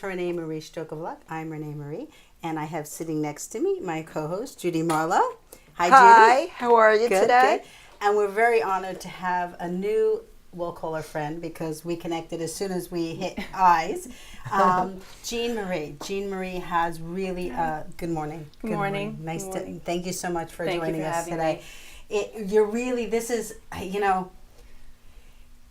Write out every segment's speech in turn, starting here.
to RenéMarie Stroke of Luck. I'm RenéMarie, and I have sitting next to me my co-host, Judy Marlowe. Hi, Judy. Hi, how are you Good, today? Good. And we're very honored to have a new, we'll call her friend because we connected as soon as we hit eyes, Jean Marie. Jean Marie has really, good morning. Good morning. Nice Good morning. Thank you so much for Thank you joining for us having today. You're really, this is,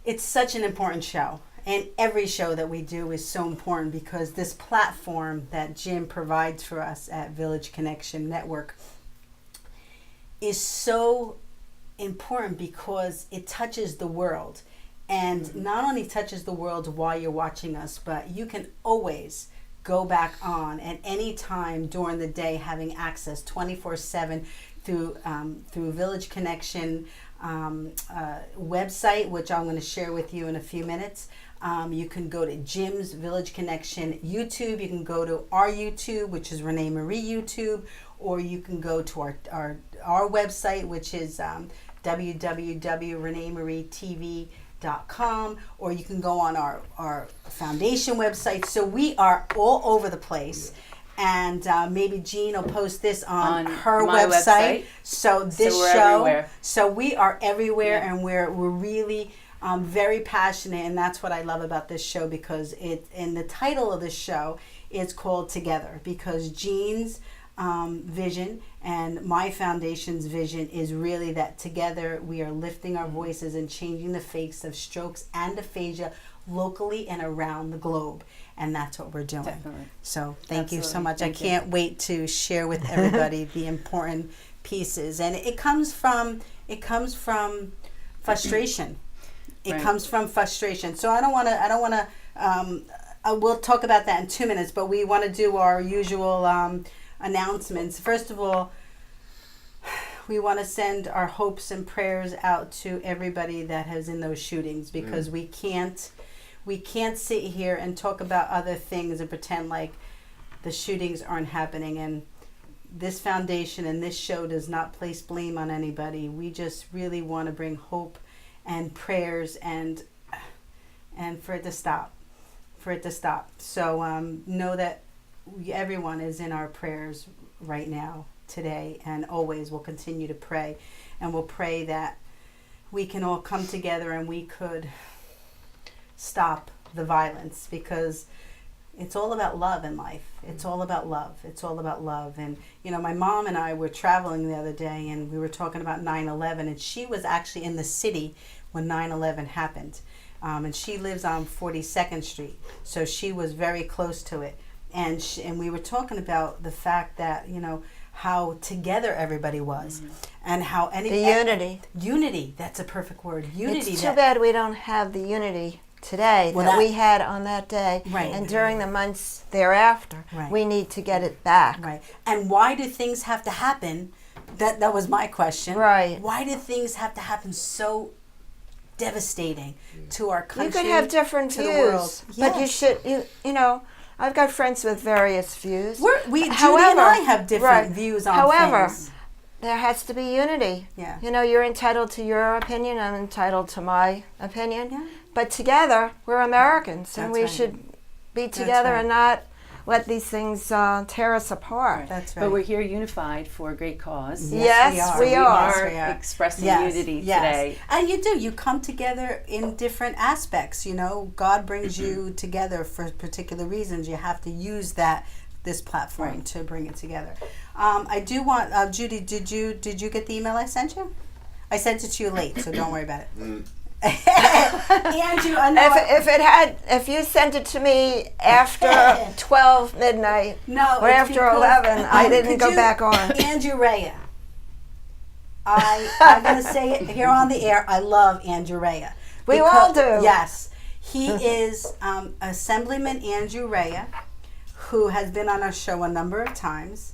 it's such an important show. And every show that we do is so important because this platform that Jim provides for us at Village Connection Network is so important because it touches the world. And not only touches the world while you're watching us, but you can always go back on at any time during the day, having access 24/7 through Village Connection website, which I'm going to share with you in a few minutes. You can go to Jim's Village Connection YouTube. You can go to our YouTube, which is RenéMarie YouTube, or you can go to our website, which is www.renemarietv.com, or you can go on our foundation website. So we are all over the place. And maybe Jean will post this on her website. So this show, everywhere. So we are everywhere, and we're really very passionate, and that's what I love about this show because and the title of this show is called Together because Jean's vision and my foundation's vision is really that together we are lifting our voices and changing the face of strokes and aphasia locally and around the globe. And that's what we're doing. Definitely. So thank you so Absolutely. much. Thank I can't wait to share with everybody the important pieces. And it comes from frustration. It Right. comes from frustration. So I don't want to, we'll talk about that in 2 minutes, but we want to do our usual announcements. First of all, we want to send our hopes and prayers out to everybody that has in those shootings because we can't sit here and talk about other things and pretend like the shootings aren't happening. And this foundation and this show does not place blame on anybody. We just really want to bring hope and prayers and for it to stop. So know that everyone is in our prayers right now, today, and always will continue to pray. And we'll pray that we can all come together and we could stop the violence because it's all about love in life. It's all about love. It's all about love. And, my mom and I were traveling the other day and we were talking about 9/11, and she was actually in the city when 9/11 happened. And she lives on 42nd Street. So she was very close to it. And we were talking about the fact that, how together everybody was and how unity, that's a perfect word. Unity. It's too bad we don't have the unity today that we had on that day, right. And during the months thereafter, right. We need to get it back. Right. And why do things have to happen? That was my question. Right. Why do things have to happen so devastating to our country? You could have different to the world? views, but you should, I've got friends with various views. Judy and I have different views on things. There has to be unity. Yeah. You're entitled to your opinion, I'm entitled to my opinion. Yeah. But together, we're Americans, and we right. should be together and not let these things tear us apart. That's right. But we're here unified for a great cause. Yes, we are. We are expressing unity today. And you do. You come together in different aspects. God brings you together for particular reasons. You have to use this platform to bring it together. I do want Judy. Did you get the email I sent you? I sent it to you late, so don't worry about it. Andrew, I know if you sent it to me after 12 midnight or after 11, I didn't go back on. Andrew Rea. I'm going to say it here on the air. I love Andrew Rea. We all do. Yes. He is Assemblyman Andrew Rea, who has been on our show a number of times.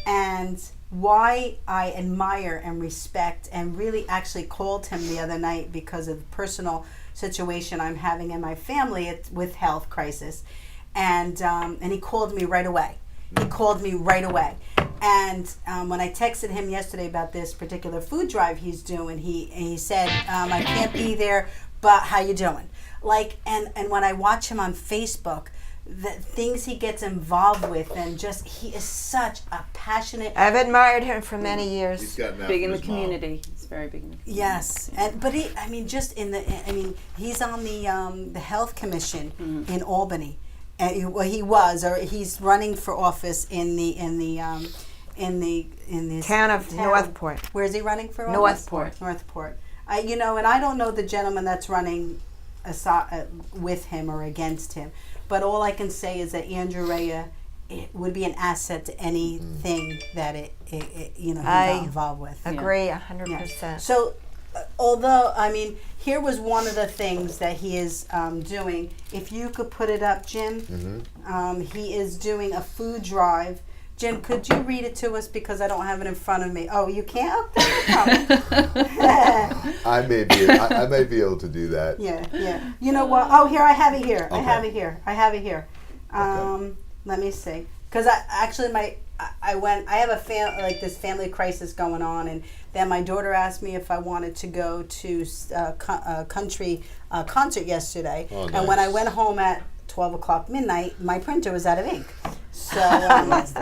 And why I admire and respect and really actually called him the other night because of the personal situation I'm having in my family with health crisis. And he called me right away. And when I texted him yesterday about this particular food drive he's doing, he said, I can't be there, but how you doing? And when I watch him on Facebook, the things he gets involved with, and just he is such a passionate. I've admired him for many years. He's gotten out Big in from the his mom. community. He's very big in the community. Yes, but just he's on the health commission in Albany, and he was, or he's running for office in the Town of Northport. Where is he running for office? Northport. And I don't know the gentleman that's running with him or against him, but all I can say is that Andrew Rea, it would be an asset to anything that he got involved with. Agree 100%. Yeah. So, although here was one of the things that he is doing. If you could put it up, Jim, he is doing a food drive. Jim, could you read it to us, because I don't have it in front of me? Oh, you can't? I may be able to do that. Yeah. You know what? Oh, here, I have it here. Okay. I have it here. Okay. Let me see. Because I have this family crisis going on, and then my daughter asked me if I wanted to go to a country concert yesterday. Oh, nice. And when I went home at 12 o'clock midnight, my printer was out of ink. So,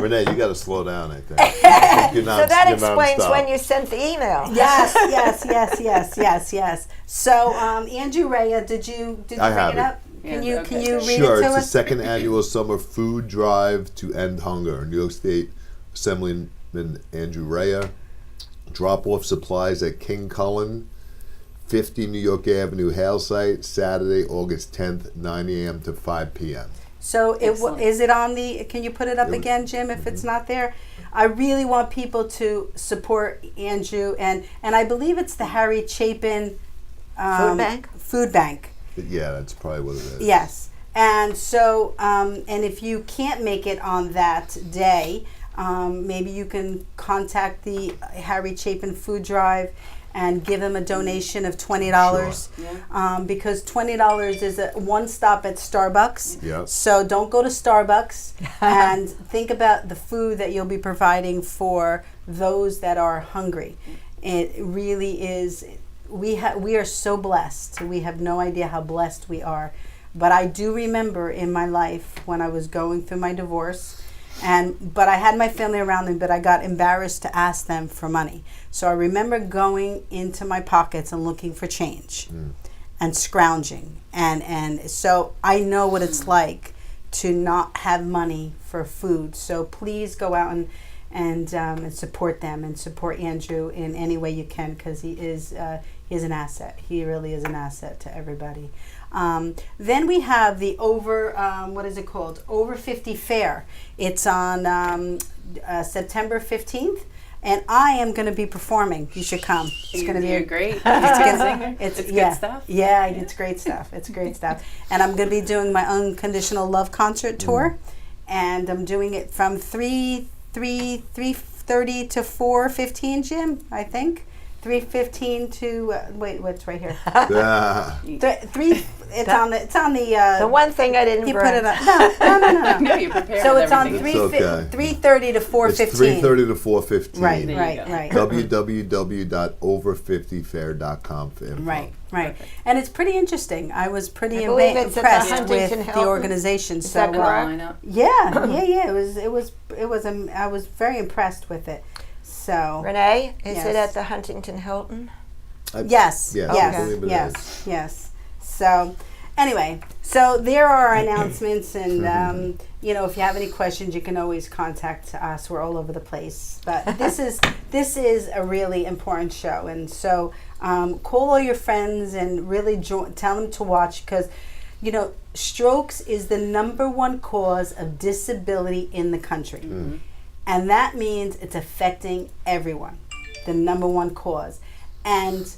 Renee, you got to slow down, I think. So that explains when you sent the email. Yes. So, Andrew Rea, did you bring it up? Can you read it to Sure. It's the us? second annual summer food drive to end hunger. New York State Assemblyman Andrew Rea. Drop off supplies at King Cullen, 50 New York Avenue, Hale site, Saturday, August 10th, 9 a.m. to 5 p.m. So is it on the? Can you put it up again, Jim? If it's not there, I really want people to support Andrew, and I believe it's the Harry Chapin Food Bank. Yeah, that's probably what it is. Yes, and so and if you can't make it on that day, maybe you can contact the Harry Chapin Food Drive and give them a donation of $20. Sure. Because $20 is a one stop at Starbucks. Yep. So don't go to Starbucks, and think about the food that you'll be providing for those that are hungry. It really is. We are so blessed. We have no idea how blessed we are. But I do remember in my life when I was going through my divorce, but I had my family around me, but I got embarrassed to ask them for money. So I remember going into my pockets and looking for change and scrounging. And so I know what it's like to not have money for food. So please go out and support them and support Andrew in any way you can, because he is an asset. He really is an asset to everybody. Then we have the Over 50 Fair. It's on September 15th, and I am going to be performing. You should come. It's going to be great. It's good stuff. Yeah, it's great stuff. It's great stuff. And I'm going to be doing my Unconditional Love concert tour, and I'm doing it from 3:30 to 4:15, Jim, I think. 3:15 to what's right here? It's on the one thing I didn't. You bring. put it up. No. No, you prepared. So it's on everything. 3:30 to 4:15. It's 3:30 to 4:15. Right. www.over50fair.com for info. Right. And it's pretty interesting. I was pretty believe it's at the impressed Huntington with the Hilton. organization. Is that correct? Lineup. Yeah. It was. I was very impressed with it. So Renee, is Yes. it at the Huntington Hilton? Yes. Yes. Yes. I believe it is. Yes. So anyway, so there are our announcements, and if you have any questions, you can always contact us. We're all over the place, but this is a really important show, and so call all your friends and really tell them to watch, because strokes is the #1 cause of disability in the country. And that means it's affecting everyone, the #1 cause. And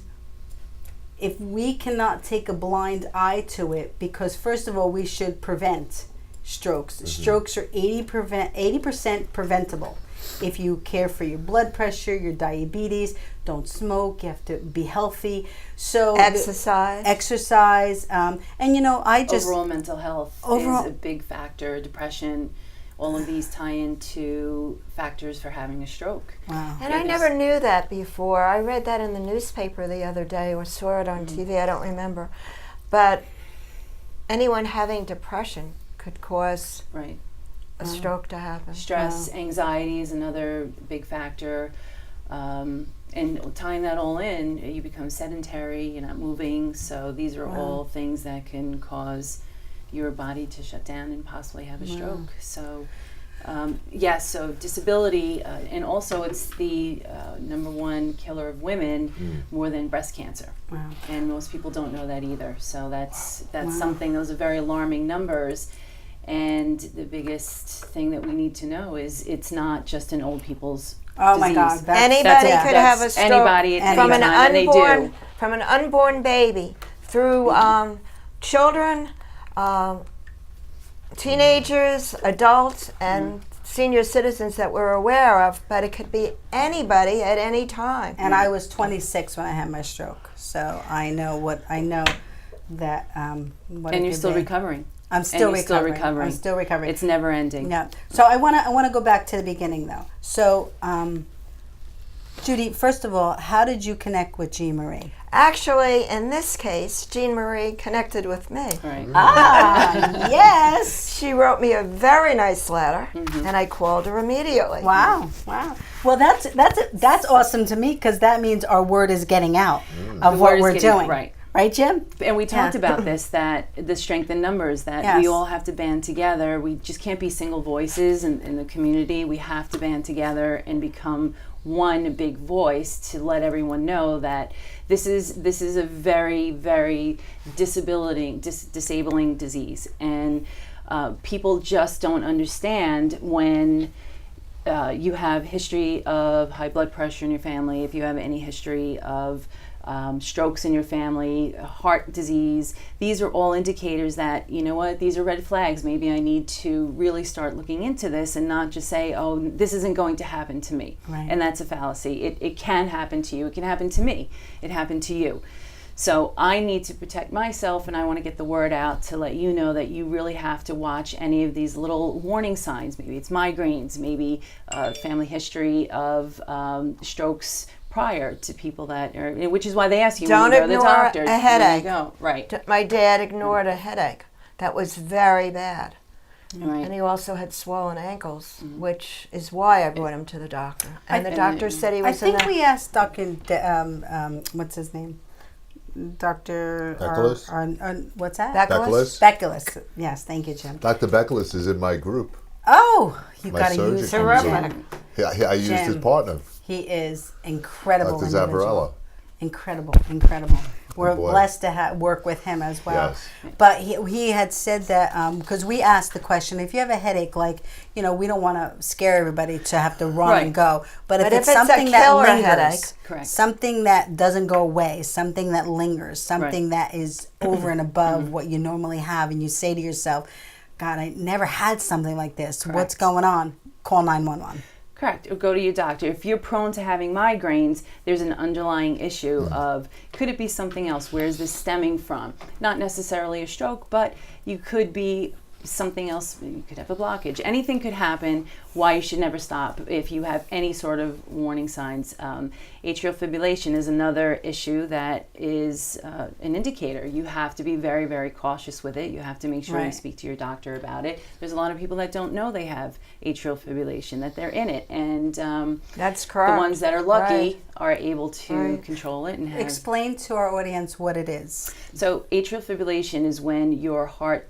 if we cannot take a blind eye to it, because first of all, we should prevent strokes. Strokes are 80% preventable. If you care for your blood pressure, your diabetes, don't smoke, you have to be healthy. So exercise. And overall mental health is a big factor. Depression. All of these tie into factors for having a stroke. Wow. And I never knew that before. I read that in the newspaper the other day, or saw it on TV, I don't remember. But anyone having depression could cause Right. a stroke to happen. Stress, anxiety is another big factor. And tying that all in, you become sedentary, you're not moving. So these are all things that can cause your body to shut down and possibly have a stroke. So, yes, so disability, and also it's the number one killer of women more than breast cancer. Wow. And most people don't know that either. So that's something, those are very alarming numbers. And the biggest thing that we need to know is it's not just an old people's Oh disease. my God! Anybody could have a stroke. Anybody at from any an time, and they do. From an unborn baby through children, teenagers, adults, and senior citizens that we're aware of. But it could be anybody at any time. And I was 26 when I had my stroke, so I know that. What And you're still recovering. I'm still recovering. I'm still recovering. It's never ending. Yeah. So I wanna go back to the beginning though. So, Judy, first of all, how did you connect with Jean Marie? Actually, in this case, Jean Marie connected with me. Right. Ah, yes. She wrote me a very nice letter, and I called her immediately. Wow. Well, that's awesome to me because that means our word is getting out of what we're doing. Right. Right, Jim? And we talked about this, that the strength in numbers, that we all have to band together. We just can't be single voices in the community. We have to band together and become one big voice to let everyone know that this is a very, very disabling disease. And people just don't understand when you have history of high blood pressure in your family, if you have any history of strokes in your family, heart disease. These are all indicators that, you know what, these are red flags. Maybe I need to really start looking into this and not just say, oh, this isn't going to happen to me. Right. And that's a fallacy. It can happen to you. It can happen to me. It happened to you. So I need to protect myself, and I want to get the word out to let you know that you really have to watch any of these little warning signs. Maybe it's migraines, maybe family history of strokes prior to people that are, which is why they ask you Don't when you go to the ignore doctor. a headache. Go. Right. My dad ignored a headache. That was very bad. Right. And he also had swollen ankles, which is why I brought him to the doctor. And the doctor said he was we asked Dr. What's his name? Dr. Beckelis? What's that? Beckelis. Beckelis. Yes, thank you, Jim. Dr. Beckelis is in my group. Oh, you My got to surgeon use comes him. in. I used his partner. He is incredible. Dr. individual. Zavarella. Incredible. We're boy. blessed to work with him as well. Yes. But he had said that, because we asked the question, if you have a headache, like, we don't want to scare everybody to have to run and go. But if it's something that lingers, headache, correct. something that doesn't go away, something that lingers, something that is over and above what you normally have, and you say to yourself, God, I never had something like this. Correct. What's going on? Call 911. Correct. Or go to your doctor. If you're prone to having migraines, there's an underlying issue of, could it be something else? Where is this stemming from? Not necessarily a stroke, but you could be something else. You could have a blockage. Anything could happen. Why you should never stop if you have any sort of warning signs. Atrial fibrillation is another issue that is an indicator. You have to be very, very cautious with it. You have to make sure you speak to your doctor about it. There's a lot of people that don't know they have atrial fibrillation, that they're in it. And that's correct. The ones that are lucky are able to control it. And explain to our audience what it is. So atrial fibrillation is when your heart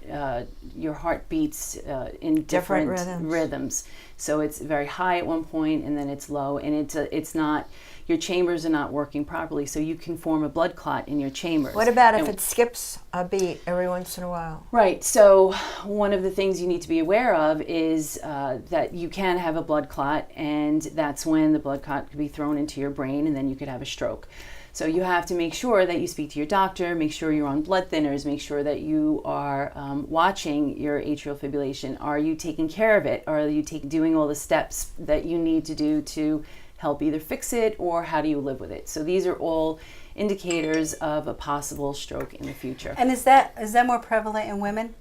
beats in different rhythms. So it's very high at one point, and then it's low, and it's not, your chambers are not working properly, so you can form a blood clot in your chambers. What about if it skips a beat every once in a while? Right. So one of the things you need to be aware of is that you can have a blood clot, and that's when the blood clot could be thrown into your brain, and then you could have a stroke. So you have to make sure that you speak to your doctor, make sure you're on blood thinners, make sure that you are watching your atrial fibrillation. Are you taking care of it? Are you doing all the steps that you need to do to help either fix it, or how do you live with it? So these are all indicators of a possible stroke in the future. And is that more prevalent in women?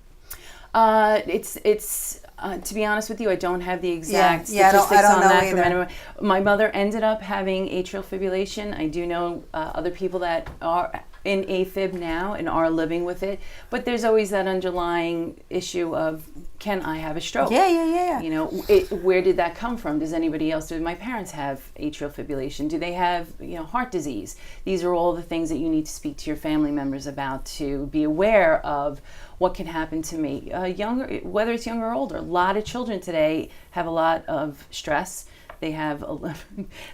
It's to be honest with you, I don't have the exact statistics I don't on know that. either. My mother ended up having atrial fibrillation. I do know other people that in AFib now and are living with it, but there's always that underlying issue of, can I have a stroke? Yeah. You know, where did that come from? Does anybody else? Do my parents have atrial fibrillation? Do they have, heart disease? These are all the things that you need to speak to your family members about, to be aware of what can happen to me. Whether it's younger or older, a lot of children today have a lot of stress. They have a lot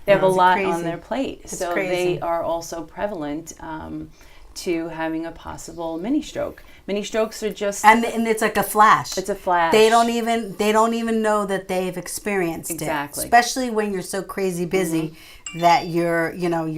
crazy. on their plate. It's so crazy. They are also prevalent to having a possible mini stroke. Mini strokes are just and it's like a flash. It's a flash. They don't even know that they've experienced exactly. it. Especially when you're so crazy busy that you're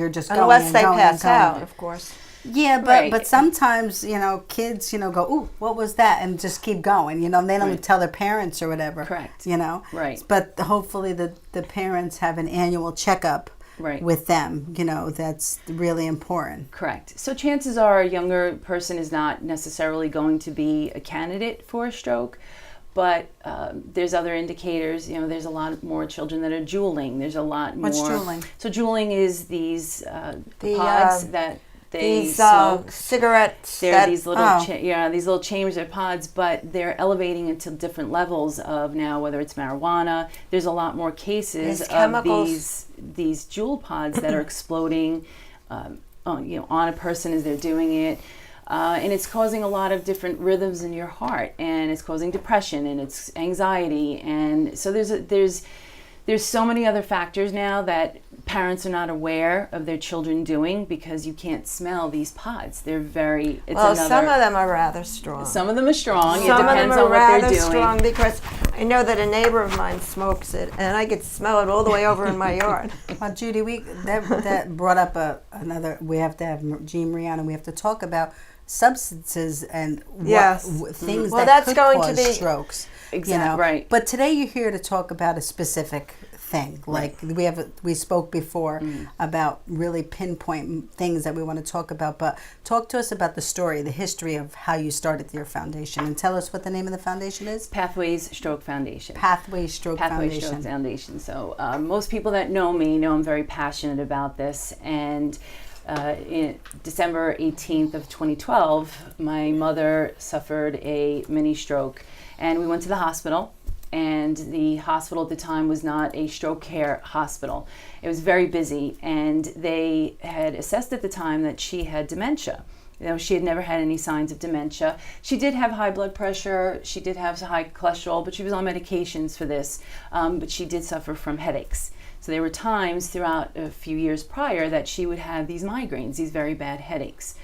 just going unless and they going pass and out, going. of course. Yeah, Right. but sometimes kids go, ooh, what was that, and just keep going. They don't even tell their parents or whatever. Correct. Right. But hopefully the parents have an annual checkup. Right. With them, that's really important. Correct. So chances are a younger person is not necessarily going to be a candidate for a stroke, but there's other indicators. There's a lot more children that are juuling. There's a lot more. What's juuling? So juuling is these pods that they these smoke. Cigarettes. They're these little these little chambers or pods, but they're elevating into different levels of now, whether it's marijuana. There's a lot more cases of these jewel pods that are exploding on a person as they're doing it. And it's causing a lot of different rhythms in your heart, and it's causing depression, and it's anxiety, and so there's so many other factors now that parents are not aware of their children doing, because you can't smell these pods. They're some of them are rather strong. Some of them are strong. Some it depends of them are on what rather they're doing. strong, because I know that a neighbor of mine smokes it, and I could smell it all the way over in my yard. Well, Judy, that brought up another. We have to have Jean Marie on, and we have to talk about substances and things that could cause strokes. Exactly. Right. But today you're here to talk about a specific thing. Like we spoke before about really pinpoint things that we want to talk about. But talk to us about the story, the history of how you started your foundation, and tell us what the name of the foundation is. Pathways Stroke Foundation. Pathways Stroke Foundation. So most people that know me know I'm very passionate about this, and in December 18th of 2012, my mother suffered a mini stroke, and we went to the hospital, and the hospital at the time was not a stroke care hospital. It was very busy, and they had assessed at the time that she had dementia. She had never had any signs of dementia. She did have high blood pressure, she did have high cholesterol, but she was on medications for this, but she did suffer from headaches. So there were times throughout a few years prior that she would have these migraines, these very bad headaches.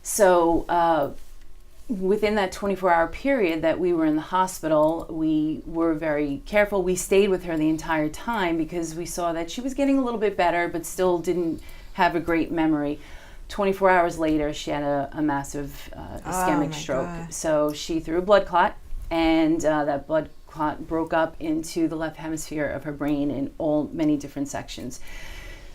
So within that 24-hour period that we were in the hospital, we were very careful. We stayed with her the entire time because we saw that she was getting a little bit better, but still didn't have a great memory. 24 hours later, she had a massive ischemic stroke. God. So she threw a blood clot, and that blood clot broke up into the left hemisphere of her brain in many different sections.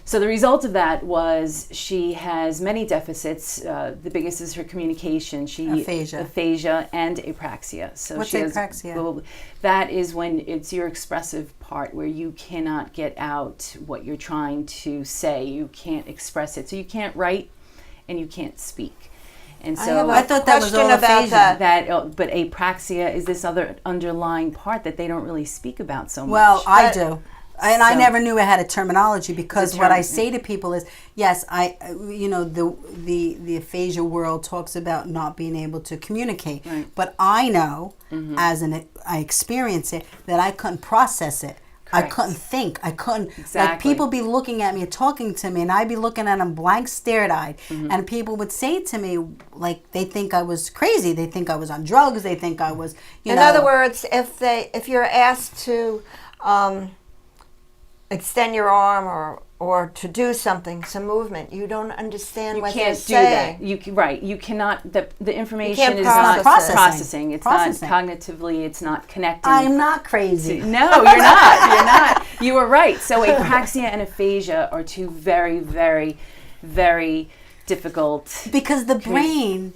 So the result of that was she has many deficits. The biggest is her communication. Aphasia and apraxia. So what's apraxia? That is when it's your expressive part where you cannot get out what you're trying to say. You can't express it. So you can't write and you can't speak. And so I thought that was all aphasia. But apraxia is this other underlying part that they don't really speak about so much. Well, I do. And I never knew it had a terminology, because what I say to people is, yes, the aphasia world talks about not being able to communicate, but I know, I experience it, that I couldn't process it. Correct. I couldn't think. I couldn't. Exactly. Like, people be looking at me and talking to me, and I'd be looking at them blank, stared-eyed, and people would say to me, like, they think I was crazy. They think I was on drugs. They think I was, In other words, if you're asked to extend your arm or to do something, some movement, you don't understand what they're saying. You can't do that. You cannot. The information is not processing. It's not cognitively. It's not connecting. I'm not crazy. No, you're not. You're not. You are right. So apraxia and aphasia are two very, very, very difficult. Because the brain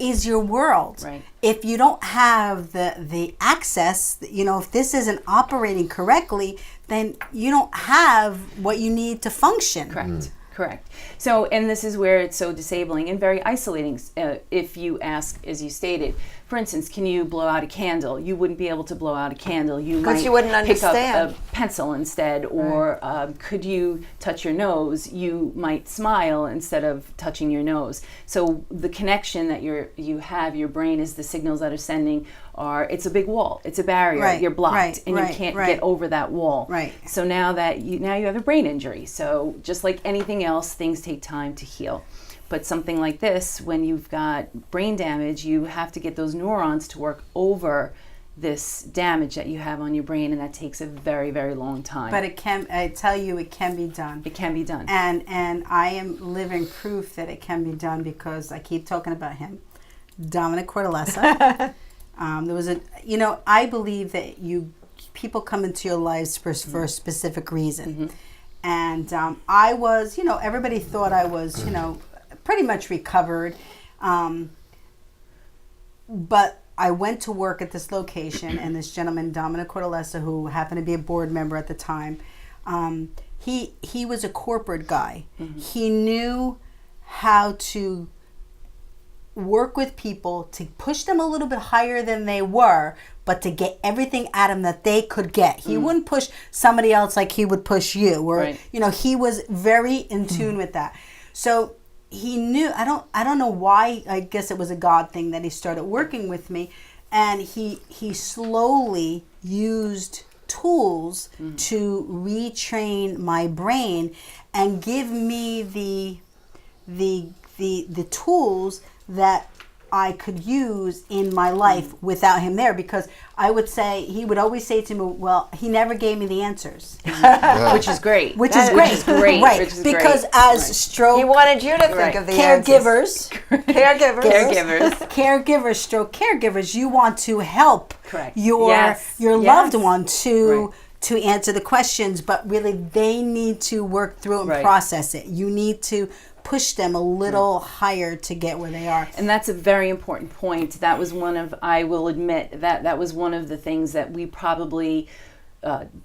is your world. Right. If you don't have the access, if this isn't operating correctly, then you don't have what you need to function. Correct. Correct. So, and this is where it's so disabling and very isolating. If you ask, as you stated, for instance, can you blow out a candle? You wouldn't be able to blow out a candle. You might you wouldn't pick understand. up a pencil instead, or could you touch your nose? You might smile instead of touching your nose. So the connection that you have, your brain is the signals that are sending it's a big wall. It's a barrier. Right, You're blocked, right, and right, you can't right. get over that wall. Right. So now you have a brain injury. So just like anything else, things take time to heal. But something like this, when you've got brain damage, you have to get those neurons to work over this damage that you have on your brain, and that takes a very, very long time. But I tell you, it can be done. It can be done. And I am living proof that it can be done because I keep talking about him, Dominic Cortellessa. There was I believe that people come into your lives for a specific reason. Mm-hmm. And I was, everybody thought I was, pretty much recovered. But I went to work at this location, and this gentleman, Dominic Cortellessa, who happened to be a board member at the time, he was a corporate guy. Mm-hmm. He knew how to work with people to push them a little bit higher than they were, but to get everything at them that they could get. He wouldn't push somebody else like he would push you, or right. He was very in tune with that. So he knew. I don't know why. I guess it was a God thing that he started working with me, and he slowly used tools to retrain my brain and give me the tools that I could use in my life without him there, because I would say, he would always say to me, well, he never gave me the answers. Which is great. Which is great. Right. Which is because great. as Right. stroke He wanted you to think of the caregivers, stroke caregivers, you want to help Correct. your Yes. loved Yes. one to Right. to answer the questions, but really they need to work through it and Right. process it. You need to push them a little higher to get where they are. And that's a very important point. That was I will admit that was one of the things that we probably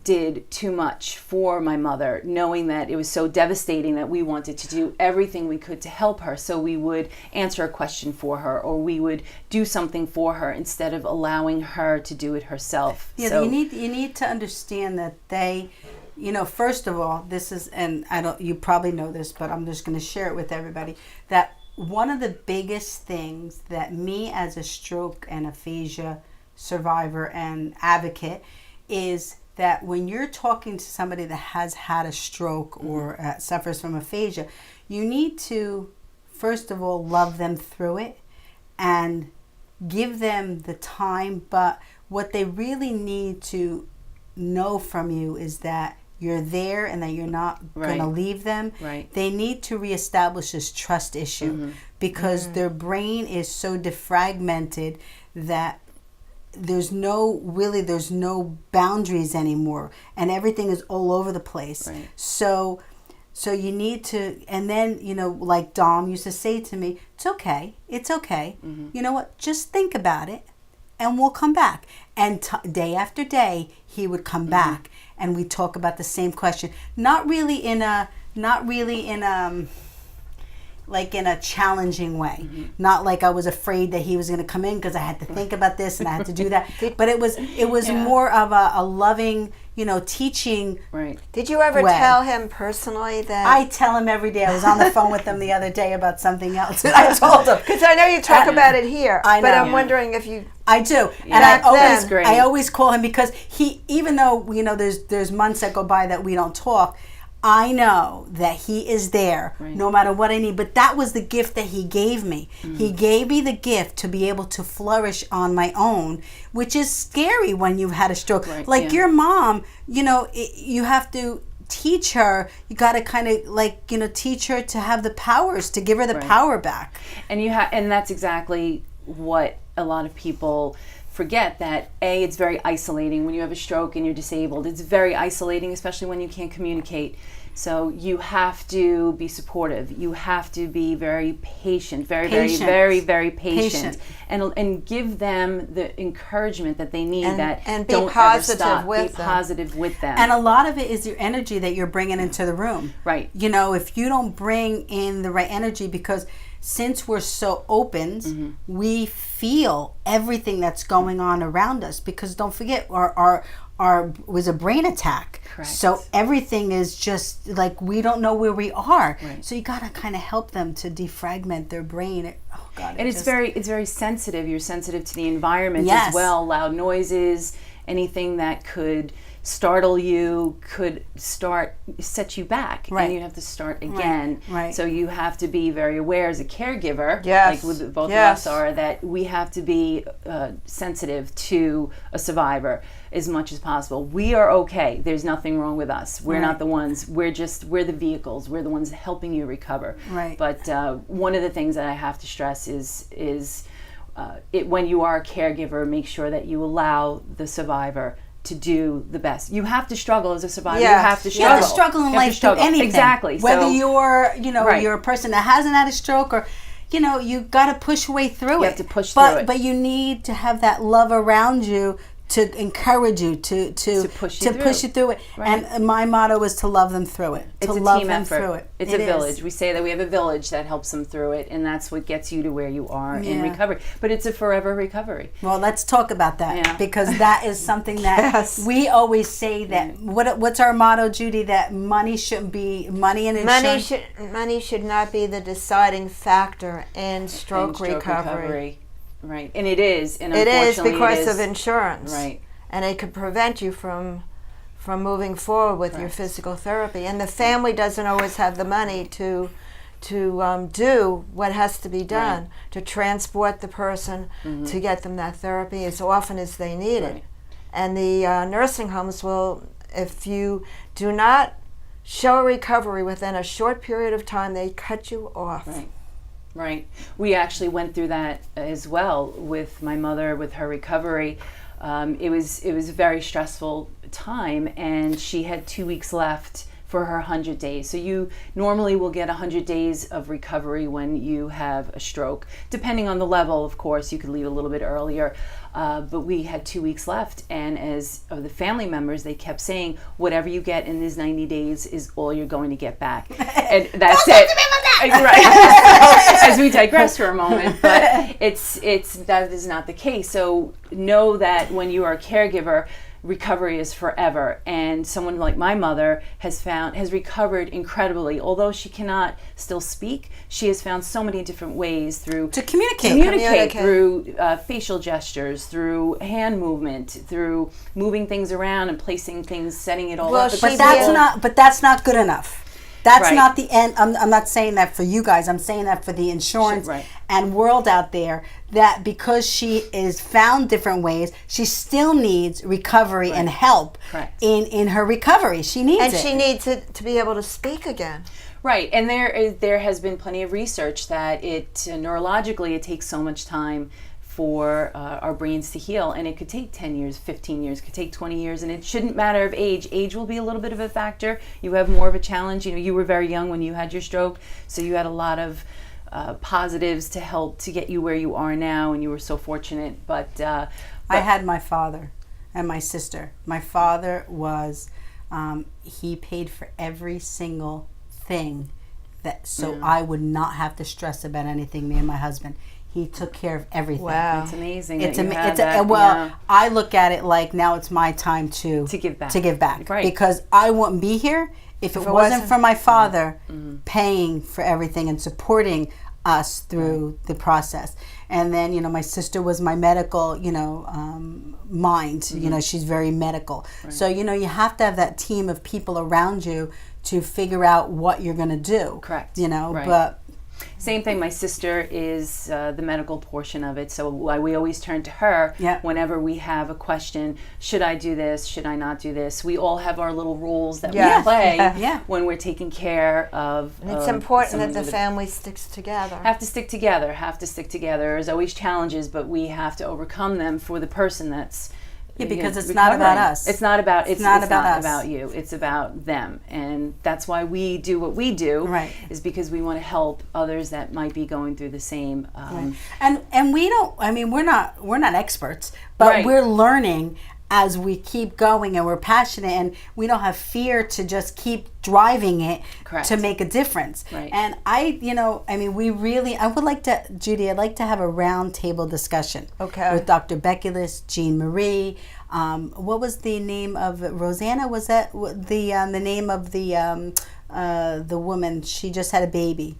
did too much for my mother, knowing that it was so devastating that we wanted to do everything we could to help her. So we would answer a question for her, or we would do something for her instead of allowing her to do it herself. Yeah, so, you need to understand that they, first of all, this is, and you probably know this, but I'm just going to share it with everybody, that one of the biggest things that me as a stroke and aphasia survivor and advocate is that when you're talking to somebody that has had a stroke or suffers from aphasia, you need to, first of all, love them through it and give them the time. But what they really need to know from you is that you're there and that you're not going to leave them. Right. They need to reestablish this trust issue because their brain is so defragmented that there's no boundaries anymore, and everything is all over the place. Right. So you need to, and then, like Dom used to say to me, it's okay. You know what? Just think about it and we'll come back. And day after day, he would come back and we'd talk about the same question. Not really in a challenging way. Not like I was afraid that he was going to come in because I had to think about this and I had to do that. But it was more of a loving, teaching. Right. Did you ever way. tell him personally that? I tell him every day. I was on the phone with him the other day about something else. And I told him. Because I know you talk about it here. I know. But I'm wondering if you... I do. Yeah. And That's great. I always call him because even though, there's months that go by that we don't talk, I know that he is there no matter what I need. But that was the gift that he gave me. He gave me the gift to be able to flourish on my own, which is scary when you've had a stroke. Right, your mom, you have to teach her. You got to kind of teach her to have the powers, to give her the power back. And and that's exactly what a lot of people forget, that it's very isolating when you have a stroke and you're disabled. It's very isolating, especially when you can't communicate. So you have to be supportive. You have to be very patient, very patient. And give them the encouragement that they need, and be don't positive ever stop. with be them. Positive with them. And a lot of it is your energy that you're bringing into the room. Right. You know, if you don't bring in the right energy, because since we're so open, we feel everything that's going on around us. Because don't forget, our was a brain attack. Correct. So everything is just like, we don't know where we are. Right. So you got to kind of help them to defragment their brain. Oh God! And it's very sensitive. You're sensitive to the environment Yes. as well. Loud noises, anything that could startle you, could set you back, Right. and you have to start again. Right. So you have to be very aware as a caregiver, Yes. like with both Yes. of us are, that we have to be sensitive to a survivor as much as possible. We are okay. There's nothing wrong with us. We're not the ones. We're the vehicles. We're the ones helping you recover. Right. But one of the things that I have to stress is when you are a caregiver, make sure that you allow the survivor to do the best. You have to struggle as a survivor. Yes. You have to You struggle. have to struggle in You have to life through struggle. anything. Exactly. Whether So, you're, Right. you're a person that hasn't had a stroke, or, you got to push your way through it. You have to push through it. But you need to have that love around you to encourage you, to push you through it. Right. And my motto is to love them through it. it's to a love team them effort. through it. It's It a is. village. We say that we have a village that helps them through it, and that's what gets you to where you are in Yeah. recovery. But it's a forever recovery. Well, let's talk about that, Yeah. because that is something that Yes. we always say that. What's our motto, Judy? That money shouldn't be money and insurance. Money should not be the deciding factor in stroke recovery. Right. And it is. And It is unfortunately, because of insurance. Right. And it could prevent you from moving forward with your Correct. physical therapy. And the family doesn't always have the money to do what has to be done, to transport the person, to get them that therapy as often as they need it. Right. And the nursing homes will, if you do not show a recovery within a short period of time, they cut you off. Right. We actually went through that as well with my mother, with her recovery. It was a very stressful time, and she had 2 weeks left for her 100 days. So you normally will get 100 days of recovery when you have a stroke. Depending on the level, of course, you could leave a little bit earlier. But we had 2 weeks left, and as of the family members, they kept saying, whatever you get in these 90 days is all you're going to get back. And that's it. Right. As we digress for a moment, but that is not the case. So know that when you are a caregiver, recovery is forever. And someone like my mother has recovered incredibly. Although she cannot still speak, she has found so many different ways to communicate through facial gestures, through hand movement, through moving things around and placing things, setting it all up. But that's not good enough. That's Right. not the end. I'm not saying that for you guys. I'm saying that for the insurance Right. and world out there, that because she is found different ways, she still needs recovery and help Correct. in her recovery. She needs it. And she needs it to be able to speak again. Right, and there has been plenty of research that neurologically it takes so much time for our brains to heal, and it could take 10 years, 15 years, could take 20 years, and it shouldn't matter of age. Age will be a little bit of a factor. You have more of a challenge. You were very young when you had your stroke, so you had a lot of positives to help to get you where you are now, and you were so fortunate. But I had my father and my sister. My father was, he paid for every single thing I would not have to stress about anything, me and my husband. He took care of everything. Wow. it's amazing. I look at it like now it's my time to give back. To give back, Right. Because I wouldn't be here if it wasn't for my father paying for everything and supporting us through the process. And then, my sister was my medical, mind. She's very medical. Right. So, you have to have that team of people around you to figure out what you're going to do. Correct. Right. But same thing. My sister is the medical portion of it, so we always turn to her whenever we have a question. Should I do this? Should I not do this? We all have our little roles that we play when we're taking care of. And it's important that the family sticks together. Have to stick together. There's always challenges, but we have to overcome them for the person that's Yeah, because it's not about us. It's not about it's not about us. about you. It's about them, and that's why we do what we do. Right. Is because we want to help others that might be going through the same. Right. And we don't. I mean, we're not experts, but Right. we're learning as we keep going, and we're passionate, and we don't have fear to just keep driving it Correct. to make a difference. Right. And I would like to, Judy, I'd like to have a round table discussion. Okay. With Dr. Beculus, Jean Marie. What was the name of Rosanna? Was that the name of the woman? She just had a baby.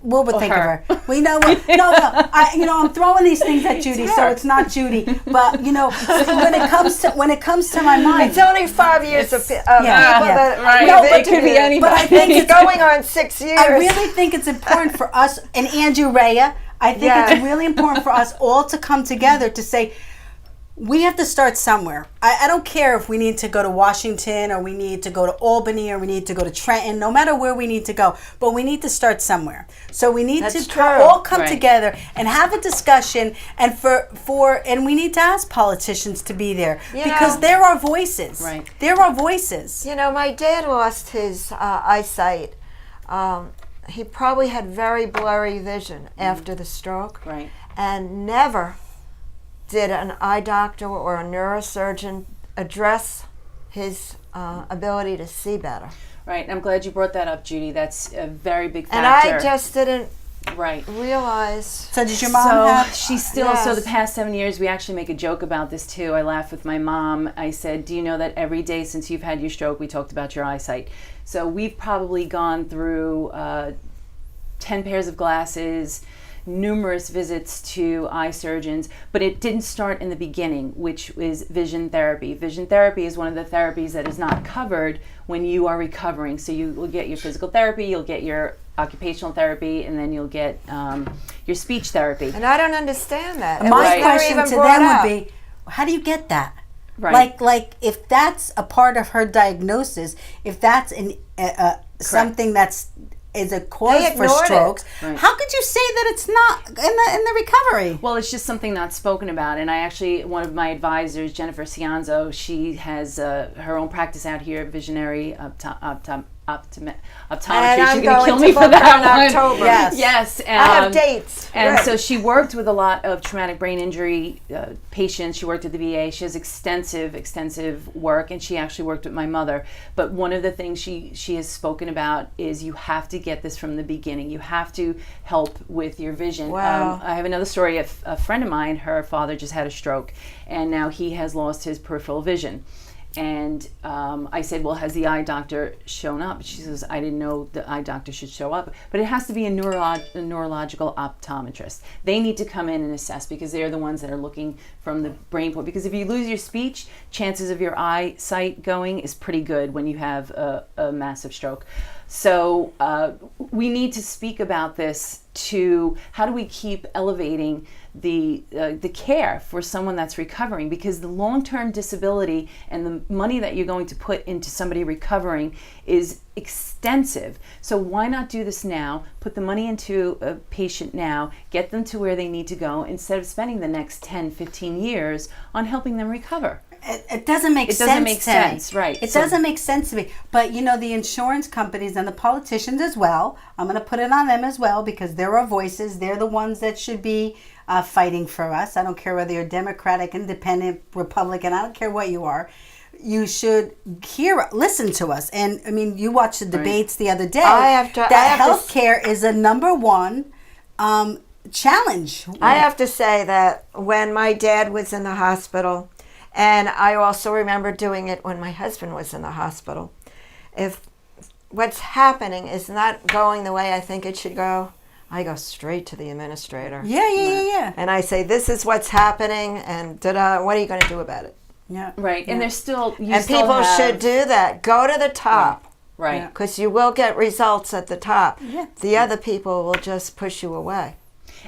We'll think of her. We know. No. I'm throwing these things at Judy, so it's not Judy. But when it comes to my mind, It's only 5 years of people Right. that It could be anybody. But I think it's going on 6 years. I really think it's important for us and Andrew Rhea. I think it's really important for us all to come together to say, we have to start somewhere. I don't care if we need to go to Washington or we need to go to Albany or we need to go to Trenton, no matter where we need to go, but we need to start somewhere. So we need That's to true. all come Right. together and have a discussion, and and we need to ask politicians to be there because there are voices. Right. There are voices. My dad lost his eyesight. He probably had very blurry vision after the stroke. Right. And never did an eye doctor or a neurosurgeon address his ability to see better. Right. And I'm glad you brought that up, Judy. That's a very big And factor. I just didn't right. realize. So did your mom have? She's still, so the past 7 years, we actually make a joke about this too. I laugh with my mom. I said, do you know that every day since you've had your stroke, we talked about your eyesight? So we've probably gone through 10 pairs of glasses, numerous visits to eye surgeons, but it didn't start in the beginning, which is vision therapy. Vision therapy is one of the therapies that is not covered when you are recovering. So you will get your physical therapy, you'll get your occupational therapy, and then you'll get your speech therapy. And I don't understand that. It My was never question even to brought them up. would be, how do you get that? Right. Like if that's a part of her diagnosis, if that's something is a cause They for ignored it. strokes, Right. how could you say that it's not in the recovery? Well, it's just something not spoken about. And I actually, one of my advisors, Jennifer Cianzo, she has her own practice out here, Visionary Optometry. And I'm She's going to kill going me to for book that her in one. October. Yes. I have dates. And Good. so she worked with a lot of traumatic brain injury patients. She worked at the VA. She has extensive work, and she actually worked with my mother. But one of the things she has spoken about is you have to get this from the beginning. You have to help with your vision. Wow. I have another story. A friend of mine, her father just had a stroke, and now he has lost his peripheral vision. And I said, well, has the eye doctor shown up? She says, I didn't know the eye doctor should show up. But it has to be a neurological optometrist. They need to come in and assess because they're the ones that are looking from the brain point. Because if you lose your speech, chances of your eyesight going is pretty good when you have a massive stroke. So we need to speak about this to how do we keep elevating the care for someone that's recovering, because the long-term disability and the money that you're going to put into somebody recovering is extensive. So why not do this now, put the money into a patient now, get them to where they need to go instead of spending the next 10, 15 years on helping them recover. It doesn't make sense. It doesn't make to me. sense, right. It So- doesn't make sense to me. But the insurance companies and the politicians as well, I'm going to put it on them as well because there are voices. They're the ones that should be fighting for us. I don't care whether you're Democratic, Independent, Republican. I don't care what you are. You should listen to us. And I mean, you watched the debates the other day. Healthcare is a number one challenge. I have to say that when my dad was in the hospital, and I also remember doing it when my husband was in the hospital, if what's happening is not going the way I think it should go, I go straight to the administrator. Yeah. And I say, this is what's happening, and what are you going to do about it? Yeah. Right. And there's still... People should do that. Go to the top. Right. Because you will get results at the top. Yeah. The other people will just push you away.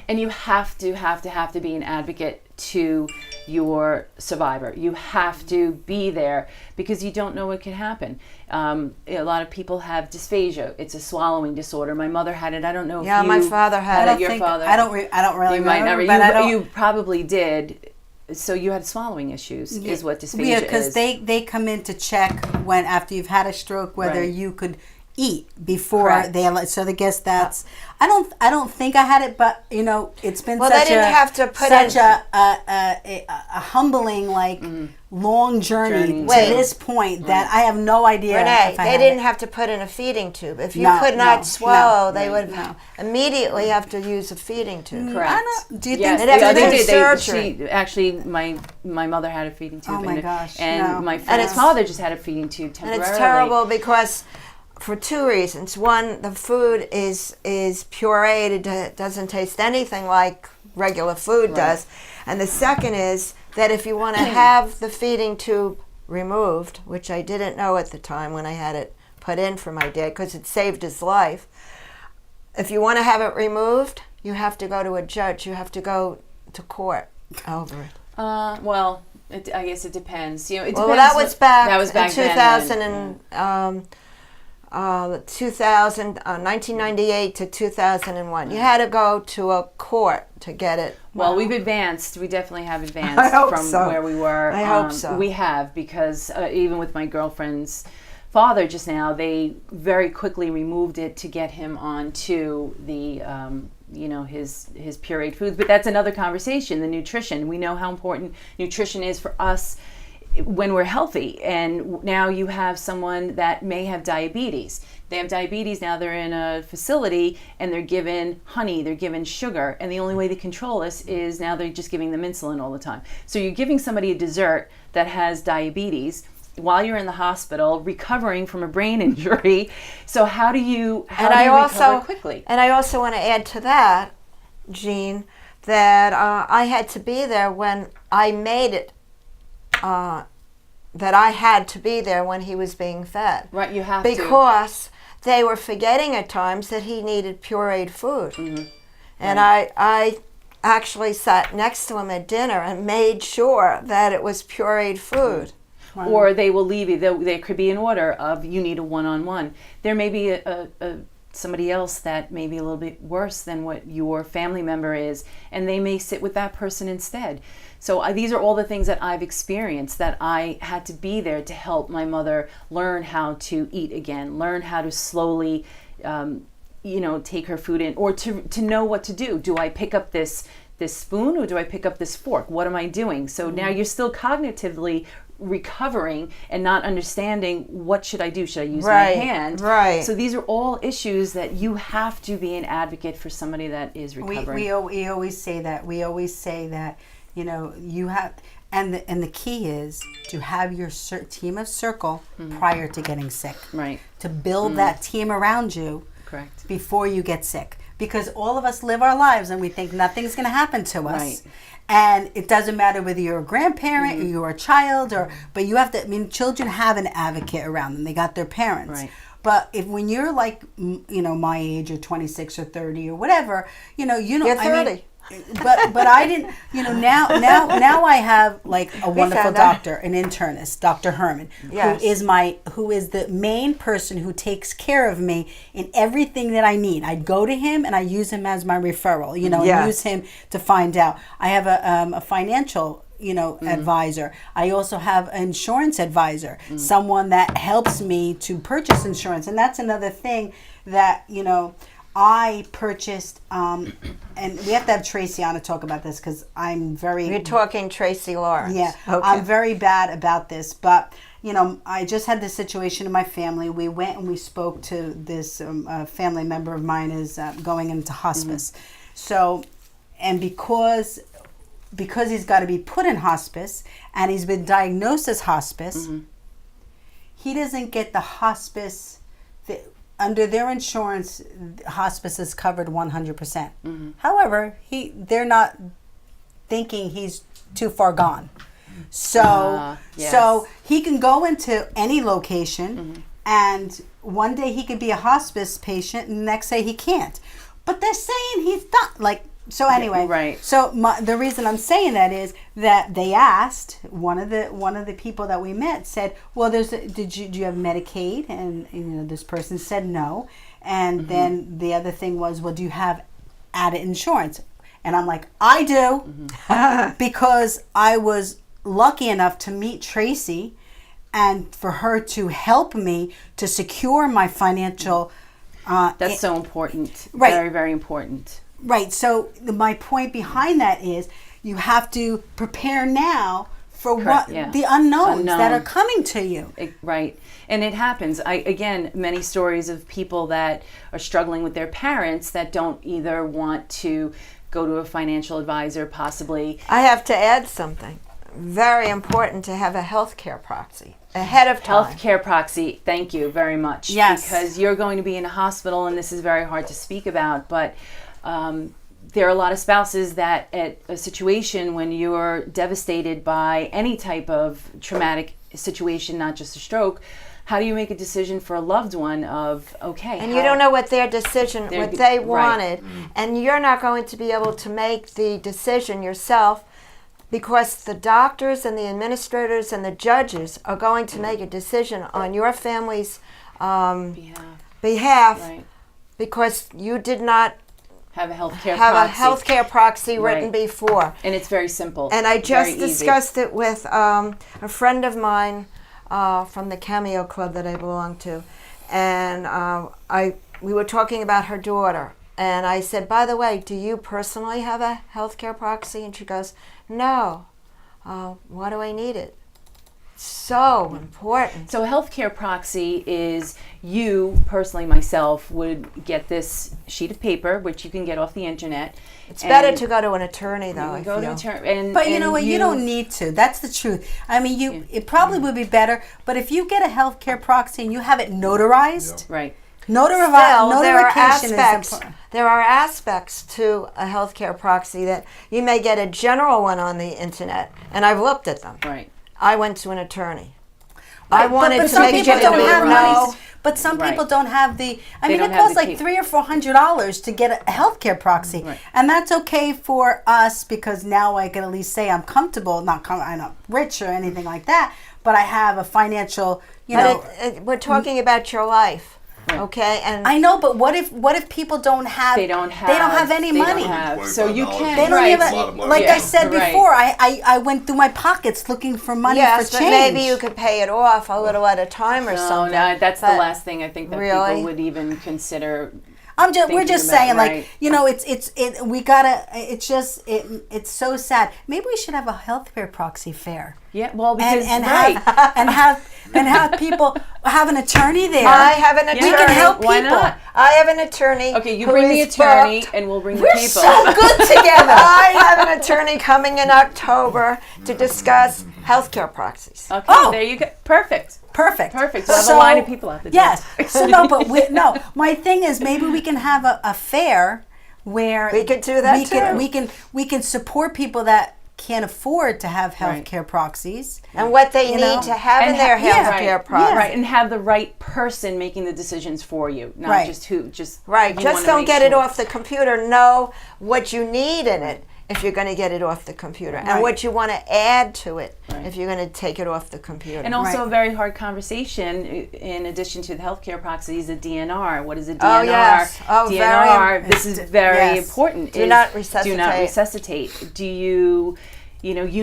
And you have to be an advocate to your survivor. You have to be there because you don't know what can happen. A lot of people have dysphagia. It's a swallowing disorder. My mother had it. I don't know if my father had it. Your father. I don't really You might remember, never. but You probably did. So you had swallowing issues, is what dysphagia Yeah, is. because they come in to check when after you've had a stroke whether Right. you could eat before Correct. so I guess that's I don't think I had it, but it's been Well, such they didn't have to put such in- a humbling long journey to Wait. this point that I have no idea Renee, if I they had didn't it. have to put in a feeding tube. If you No, could no, not swallow, no, they would no. immediately have to use a feeding tube. Correct. I don't, do you Yes, think They'd have to they do did. surgery. She actually, my mother had a feeding tube. Oh my and, gosh, And no. my And friend's it's- father just had a feeding tube And temporarily. it's terrible because for two reasons. One, the food is pureed. It doesn't taste anything like regular food does. And the second is that if you want to have the feeding tube removed, which I didn't know at the time when I had it put in for my dad because it saved his life, if you want to have it removed, you have to go to a judge. You have to go to court over it. Well, I guess it depends. It depends. Well, that was back, That was back in then, 2000 then. and 1998 to 2001. You had to go to a court to get it. Well, we've advanced. We definitely have advanced I hope from so. where we were. I hope so. We have, because even with my girlfriend's father just now, they very quickly removed it to get him onto the his pureed foods. But that's another conversation. The nutrition. We know how important nutrition is for us when we're healthy. And now you have someone that may have diabetes. They have diabetes now. They're in a facility and they're given honey, they're given sugar, and the only way to control this is now they're just giving them insulin all the time. So you're giving somebody a dessert that has diabetes while you're in the hospital recovering from a brain injury. So how do you recover quickly? And I also want to add to that, Jean, that I had to be there when I made it. That I had to be there when he was being fed. Right, you have because they were forgetting at times that he needed pureed food. Mm-hmm. And I actually sat next to him at dinner and made sure that it was pureed food. Wow. Or they will leave you. There could be an order of you need a one-on-one. There may be somebody else that may be a little bit worse than what your family member is, and they may sit with that person instead. So these are all the things that I've experienced, that I had to be there to help my mother learn how to eat again, learn how to slowly, take her food in, or to know what to do. Do I pick up this spoon or do I pick up this fork? What am I doing? So now you're still cognitively recovering and not understanding what should I do. Should I use my hand? Right. So these are all issues that you have to be an advocate for somebody that is recovering. We always say that. We always say that, you have, and the key is to have your team of circle prior to getting sick. Right. To build that team around you. Correct. Before you get sick. Because all of us live our lives and we think nothing's going to happen to us. Right. And it doesn't matter whether you're a grandparent or you're a child, but you have to, children have an advocate around them. They got their parents. Right. But when you're like, my age or 26 or 30 or whatever, you don't. You're 30. But I didn't, now I have like a wonderful doctor, an internist, Dr. Herman, Yes. who is the main person who takes care of me in everything that I need. I go to him and I use him as my referral, and use him to find out. I have a financial advisor. I also have an insurance advisor, someone that helps me to purchase insurance. And that's another thing that, I purchased, and we have to have Tracy on to talk about this because I'm very... You're talking Tracy Lawrence. Yeah, okay. I'm very bad about this, but, I just had this situation in my family. We went and we spoke to this family member of mine is going into hospice. So, and because he's got to be put in hospice and he's been diagnosed as hospice, he doesn't get the hospice... Under their insurance, hospice is covered 100%. However, they're not thinking he's too far gone. So he can go into any location, and one day he could be a hospice patient, and the next day he can't. But they're saying he's done. So anyway, right. So the reason I'm saying that is that they asked one of the people that we met said, "Well, do you have Medicaid?" And this person said no. And then the other thing was, "Well, do you have added insurance?" And I'm like, I do, because I was lucky enough to meet Tracy and for her to help me to secure my financial. That's so important. Right. Very, very important. Right. So my point behind that is you have to prepare now for the unknowns that are coming to you. Right. And it happens. Again, many stories of people that are struggling with their parents that don't either want to go to a financial advisor, possibly. I have to add something. Very important to have a healthcare proxy ahead of time. Healthcare proxy, thank you very much. Yes. Because you're going to be in a hospital, and this is very hard to speak about, but there are a lot of spouses that at a situation when you're devastated by any type of traumatic situation, not just a stroke, how do you make a decision for a loved one of, okay. And you don't know what their decision, what they wanted. Right. And you're not going to be able to make the decision yourself because the doctors and the administrators and the judges are going to make a decision on your family's behalf Right. because you did not Have a healthcare have proxy. a healthcare proxy written Right. before. And it's very simple. And I just Very easy. discussed it with a friend of mine from the Cameo Club that I belong to. And we were talking about her daughter. And I said, by the way, do you personally have a healthcare proxy? And she goes, no. Why do I need it? So important. So a healthcare proxy is you personally, myself, would get this sheet of paper, which you can get off the internet. It's better to go to an attorney, though. I Go to feel. attorney, But you know what? You don't need to. That's the truth. I mean, it probably would be better. But if you get a healthcare proxy and you have it notarized, Right. Still, notarization there are aspects to a healthcare proxy that you may get a general one on the internet, and I've looked at them. Right. I went to an attorney. I But wanted to some make people sure don't that have we know. money. But some people Right. don't have the. I mean, don't it have costs the like $300 or $400 to get a healthcare proxy, Right. and that's okay for us because now I can at least say I'm comfortable. I'm not rich or anything like that, but I have a financial. But we're talking about your life, okay? And I know, but what if people don't have? They don't have any they don't money. have. So you can. They don't right. even, a lot of money. like I said Right. before, I went through my pockets looking for money yes, for but change. maybe you could pay it off a little at a time or No, something. no, that's the But last thing I think that really? people would even consider. We're thinking just about, saying, right. it's so sad. Maybe we should have a healthcare proxy fair. Yeah, well, because and right. have people have an attorney there. I have an attorney. We can help Why people. not? I have an attorney. Okay, you who bring the is attorney, booked. and we'll bring the We're people. so good together. I have an attorney coming in October to discuss healthcare proxies. Okay, Oh. there you go. Perfect. Perfect. We'll have a line of people out the door. Yes. So my thing is maybe we can have a fair where We could do that too. We can support people that can't afford to have Right. healthcare proxies. And what they You need know, to have in their healthcare proxy. Right, and have the right person making the decisions for you, not Right. just who. Just Right, you just wanna don't make get it sure. off the computer. Know what you need in it if you're going to get it off the computer, and Right. what you want to add to it if you're going to take it off the computer. And also Right. a very hard conversation in addition to the healthcare proxy is a DNR. What is a Oh, DNR? yes. Oh, DNR, very this is very yes. important. Do is not Do not resuscitate. resuscitate. Do you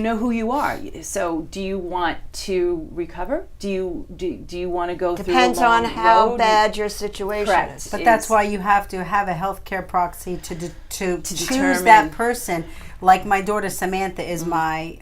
know who you are. So do you want to recover? Do you want to go Depends through a long on how road? bad your situation Correct. is. But is- that's why you have to have a healthcare proxy to choose determine. that person. Like my daughter Samantha is my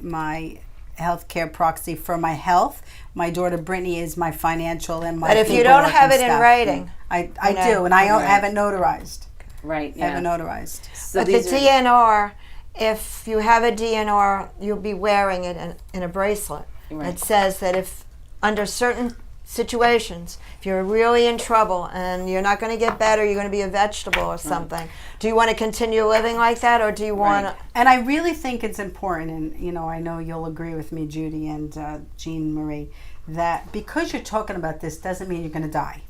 healthcare proxy for my health. My daughter Brittany is my financial and my. But if you don't paperwork have and it in stuff. writing, I you know. do, and I Right. have it notarized. Right. I have Yeah. it notarized. So but the these are- DNR, if you have a DNR, you'll be wearing it in a bracelet. Right. It says that if under certain situations, if you're really in trouble and you're not going to get better, you're going to be a vegetable or something. Do you want to continue living like that, or do you want to? And I really think it's important, and I know you'll agree with me, Judy and Jean Marie, that because you're talking about this doesn't mean you're going to die.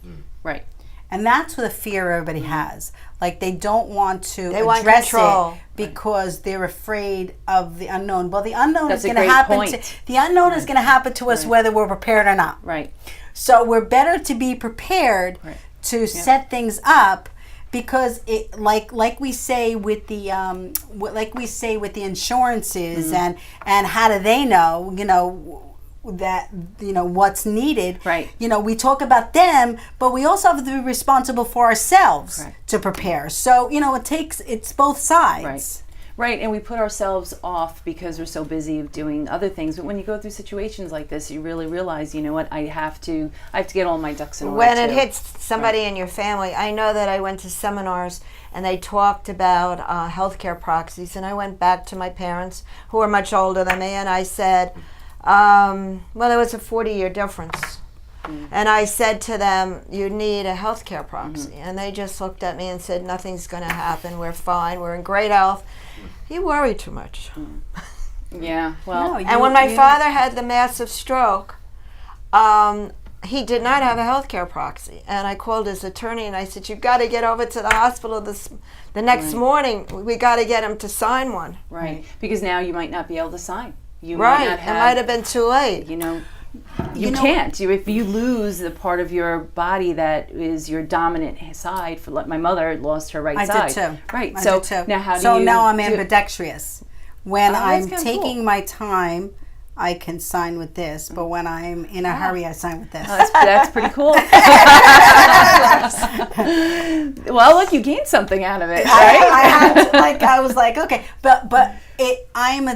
Right. And that's the fear everybody has. Like they don't want to They want address control. it because they're afraid of the unknown. Well, the unknown That's is a going to great happen. point. The unknown is going to happen to us whether we're prepared or not. Right. So we're better to be prepared Right. to set things up because it like we say with the insurances and how do they know, that what's needed, right? We talk about them, but we also have to be responsible for ourselves. Correct. To prepare. So it's both sides. Right, and we put ourselves off because we're so busy doing other things. But when you go through situations like this, you really realize, what, I have to get all my ducks in order. When it hits somebody in your family, I know that I went to seminars and they talked about healthcare proxies, and I went back to my parents, who are much older than me, and I said, well, there was a 40-year difference. And I said to them, you need a healthcare proxy. And they just looked at me and said, nothing's going to happen. We're fine. We're in great health. You worry too much. Yeah, well. No, and when my father had the massive stroke, he did not have a healthcare proxy. And I called his attorney and I said, you've got to get over to the hospital the next morning. We got to get him to sign one. Right, because now you might not be able to sign. You might not have, it might have been too late. You can't. If you lose the part of your body that is your dominant side, for like my mother lost her right side. I did too. Right. I So did too. now how do So you? now I'm ambidextrous. When I'm that's taking cool. my time, I can sign with this, but when I'm in a hurry, I sign with this. That's pretty cool. Well, look, you gained something out of it, right? I had to, I was like, okay, but I'm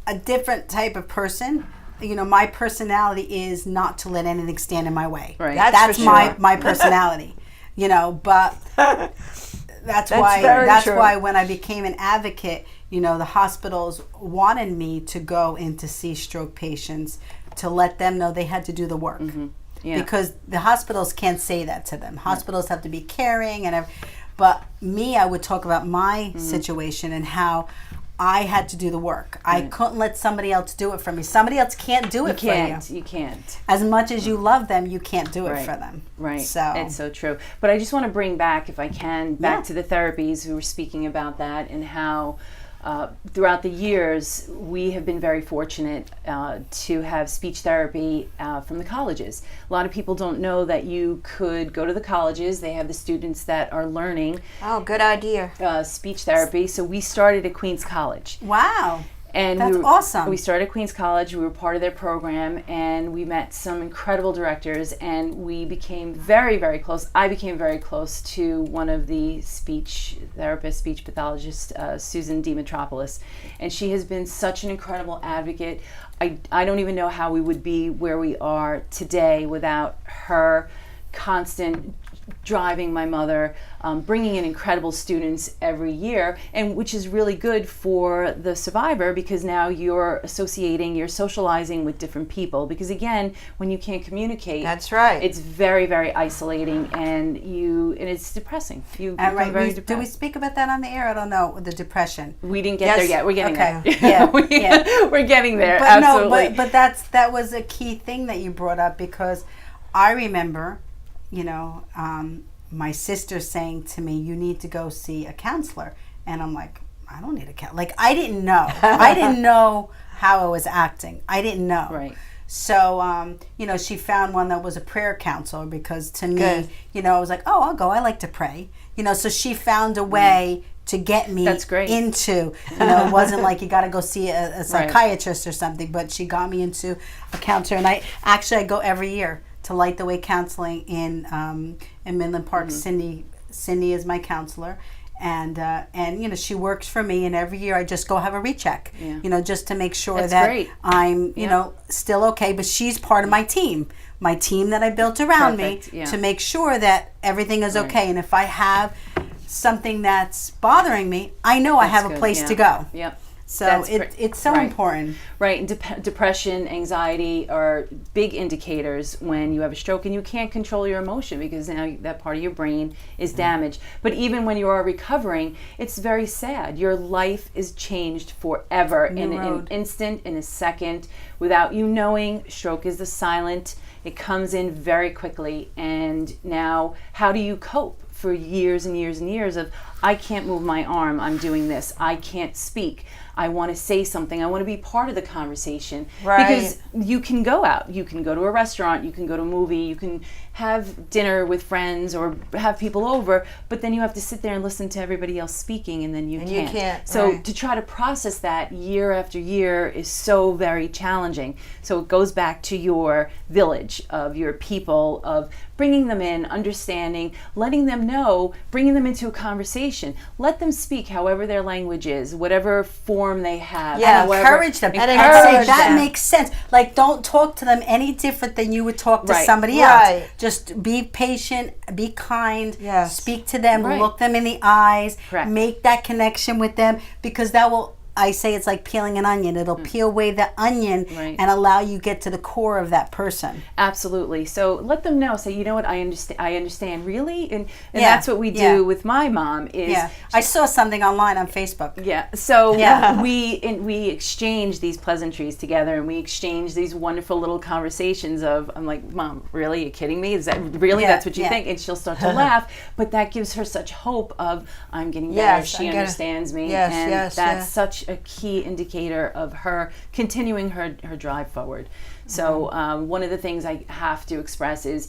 a different type of person. My personality is not to let anything stand in my way. Right. That's for sure. my personality. But that's why when I became an advocate, the hospitals wanted me to go in to see stroke patients to let them know they had to do the work. Yeah. Because the hospitals can't say that to them. Hospitals have to be caring but me, I would talk about my situation and how I had to do the work. I couldn't let somebody else do it for me. Somebody else can't do it for you. You can't. As much as you love them, you can't do it for them. Right. So it's so true. But I just want to bring back, if I can, to the therapies. We were speaking about that and how throughout the years we have been very fortunate to have speech therapy from the colleges. A lot of people don't know that you could go to the colleges. They have the students that are learning. Oh, good idea. Speech therapy. So we started at Queens College. Wow. And that's awesome. We started at Queens College. We were part of their program, and we met some incredible directors, and we became very, very close. I became very close to one of the speech therapists, speech pathologists, Susan Dimitropoulos, and she has been such an incredible advocate. I don't even know how we would be where we are today without her constant driving my mother, bringing in incredible students every year, and which is really good for the survivor because now you're socializing with different people. Because again, when you can't communicate, that's right, it's very, very isolating, and it's depressing. You become very depressed. Do we speak about that on the air? I don't know. The depression. We didn't get there yet. We're getting there. Yeah. We're getting there. But absolutely. No, but that was a key thing that you brought up because I remember. My sister saying to me, you need to go see a counselor. And I'm like, I don't need a counselor. Like, I didn't know. I didn't know how I was acting. I didn't know. Right. So, she found one that was a prayer counselor because to me, Good. I was like, oh, I'll go. I like to pray. So she found a way to get me into, it wasn't like you got to go see a psychiatrist or something, but she got me into a counselor. And I go every year to Light the Way Counseling in Midland Park. Cindy is my counselor, and she works for me. And every year I just go have a recheck, just to make sure that I'm still okay. But she's part of my team that I built around me to make sure that everything is okay. And if I have something that's bothering me, I know I have a place to go. Yep. So it's so important. Right, and depression, anxiety are big indicators when you have a stroke and you can't control your emotion because now that part of your brain is damaged. But even when you are recovering, it's very sad. Your life is changed forever in an instant, in a second, without you knowing. Stroke is the silent. It comes in very quickly. And now, how do you cope? For years and years and years of, I can't move my arm, I'm doing this. I can't speak. I want to say something. I want to be part of the conversation. Right. Because you can go out. You can go to a restaurant. You can go to a movie. You can have dinner with friends or have people over, but then you have to sit there and listen to everybody else speaking, and then you can't. So right. to try to process that year after year is so very challenging. So it goes back to your village, of your people, of bringing them in, understanding, letting them know, bringing them into a conversation. Let them speak however their language is, whatever form they have. Yeah, however, encourage them. And say, that makes sense. Like, don't talk to them any different than you would talk to somebody else. Right. Just be patient, be kind, Yes. speak to them, Right. look them in the eyes, Correct. make that connection with them, because that will, I say it's like peeling an onion. It'll peel away the onion Right. and allow you get to the core of that person. Absolutely. So let them know. Say, you know what, I understand. Really? And Yeah. that's what we do Yeah. with my mom is Yeah, I saw something online on Facebook. Yeah. So Yeah. we exchange these pleasantries together, and we exchange these wonderful little conversations of, I'm like, Mom, really? Are you kidding me? Is that really, Yeah, that's what you yeah. think? And she'll start to laugh, but that gives her such hope of, I'm getting better. Yes, She I'm understands me. Yes, and yes, that's yes. such a key indicator of her continuing her drive forward. So one of the things I have to express is,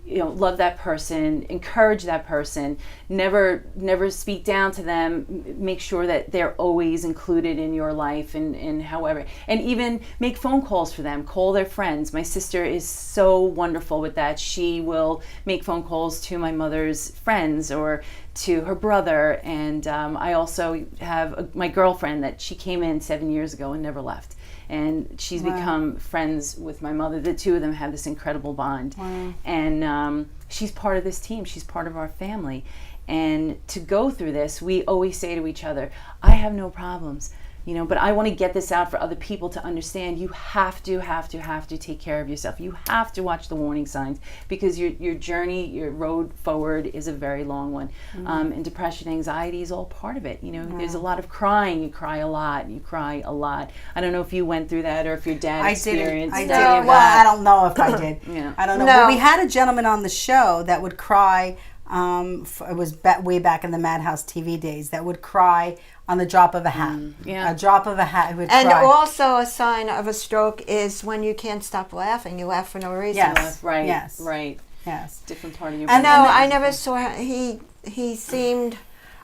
love that person, encourage that person, never speak down to them, make sure that they're always included in your life, and however, and even make phone calls for them, call their friends. My sister is so wonderful with that. She will make phone calls to my mother's friends or to her brother, and I also have my girlfriend that she came in 7 years ago and never left. And she's become friends with my mother. The two of them have this incredible bond. Wow. And she's part of this team. She's part of our family. And to go through this, we always say to each other, I have no problems. But I want to get this out for other people to understand. You have to take care of yourself. You have to watch the warning signs, because your journey, your road forward is a very long one. And depression, anxiety is all part of it. There's a lot of crying. You cry a lot. I don't know if you went through that or if your dad experienced I any didn't. of Well, that. I don't know if I did. Yeah. I don't know. No. But we had a gentleman on the show that would cry. It was way back in the Madhouse TV days, that would cry on the drop of a hat. Yeah. A drop of a hat, he would And cry. also a sign of a stroke is when you can't stop laughing. You laugh for no reason. Yes. Right. Yes. Right. Yes. Different part of your And brain. No, I never saw him. He seemed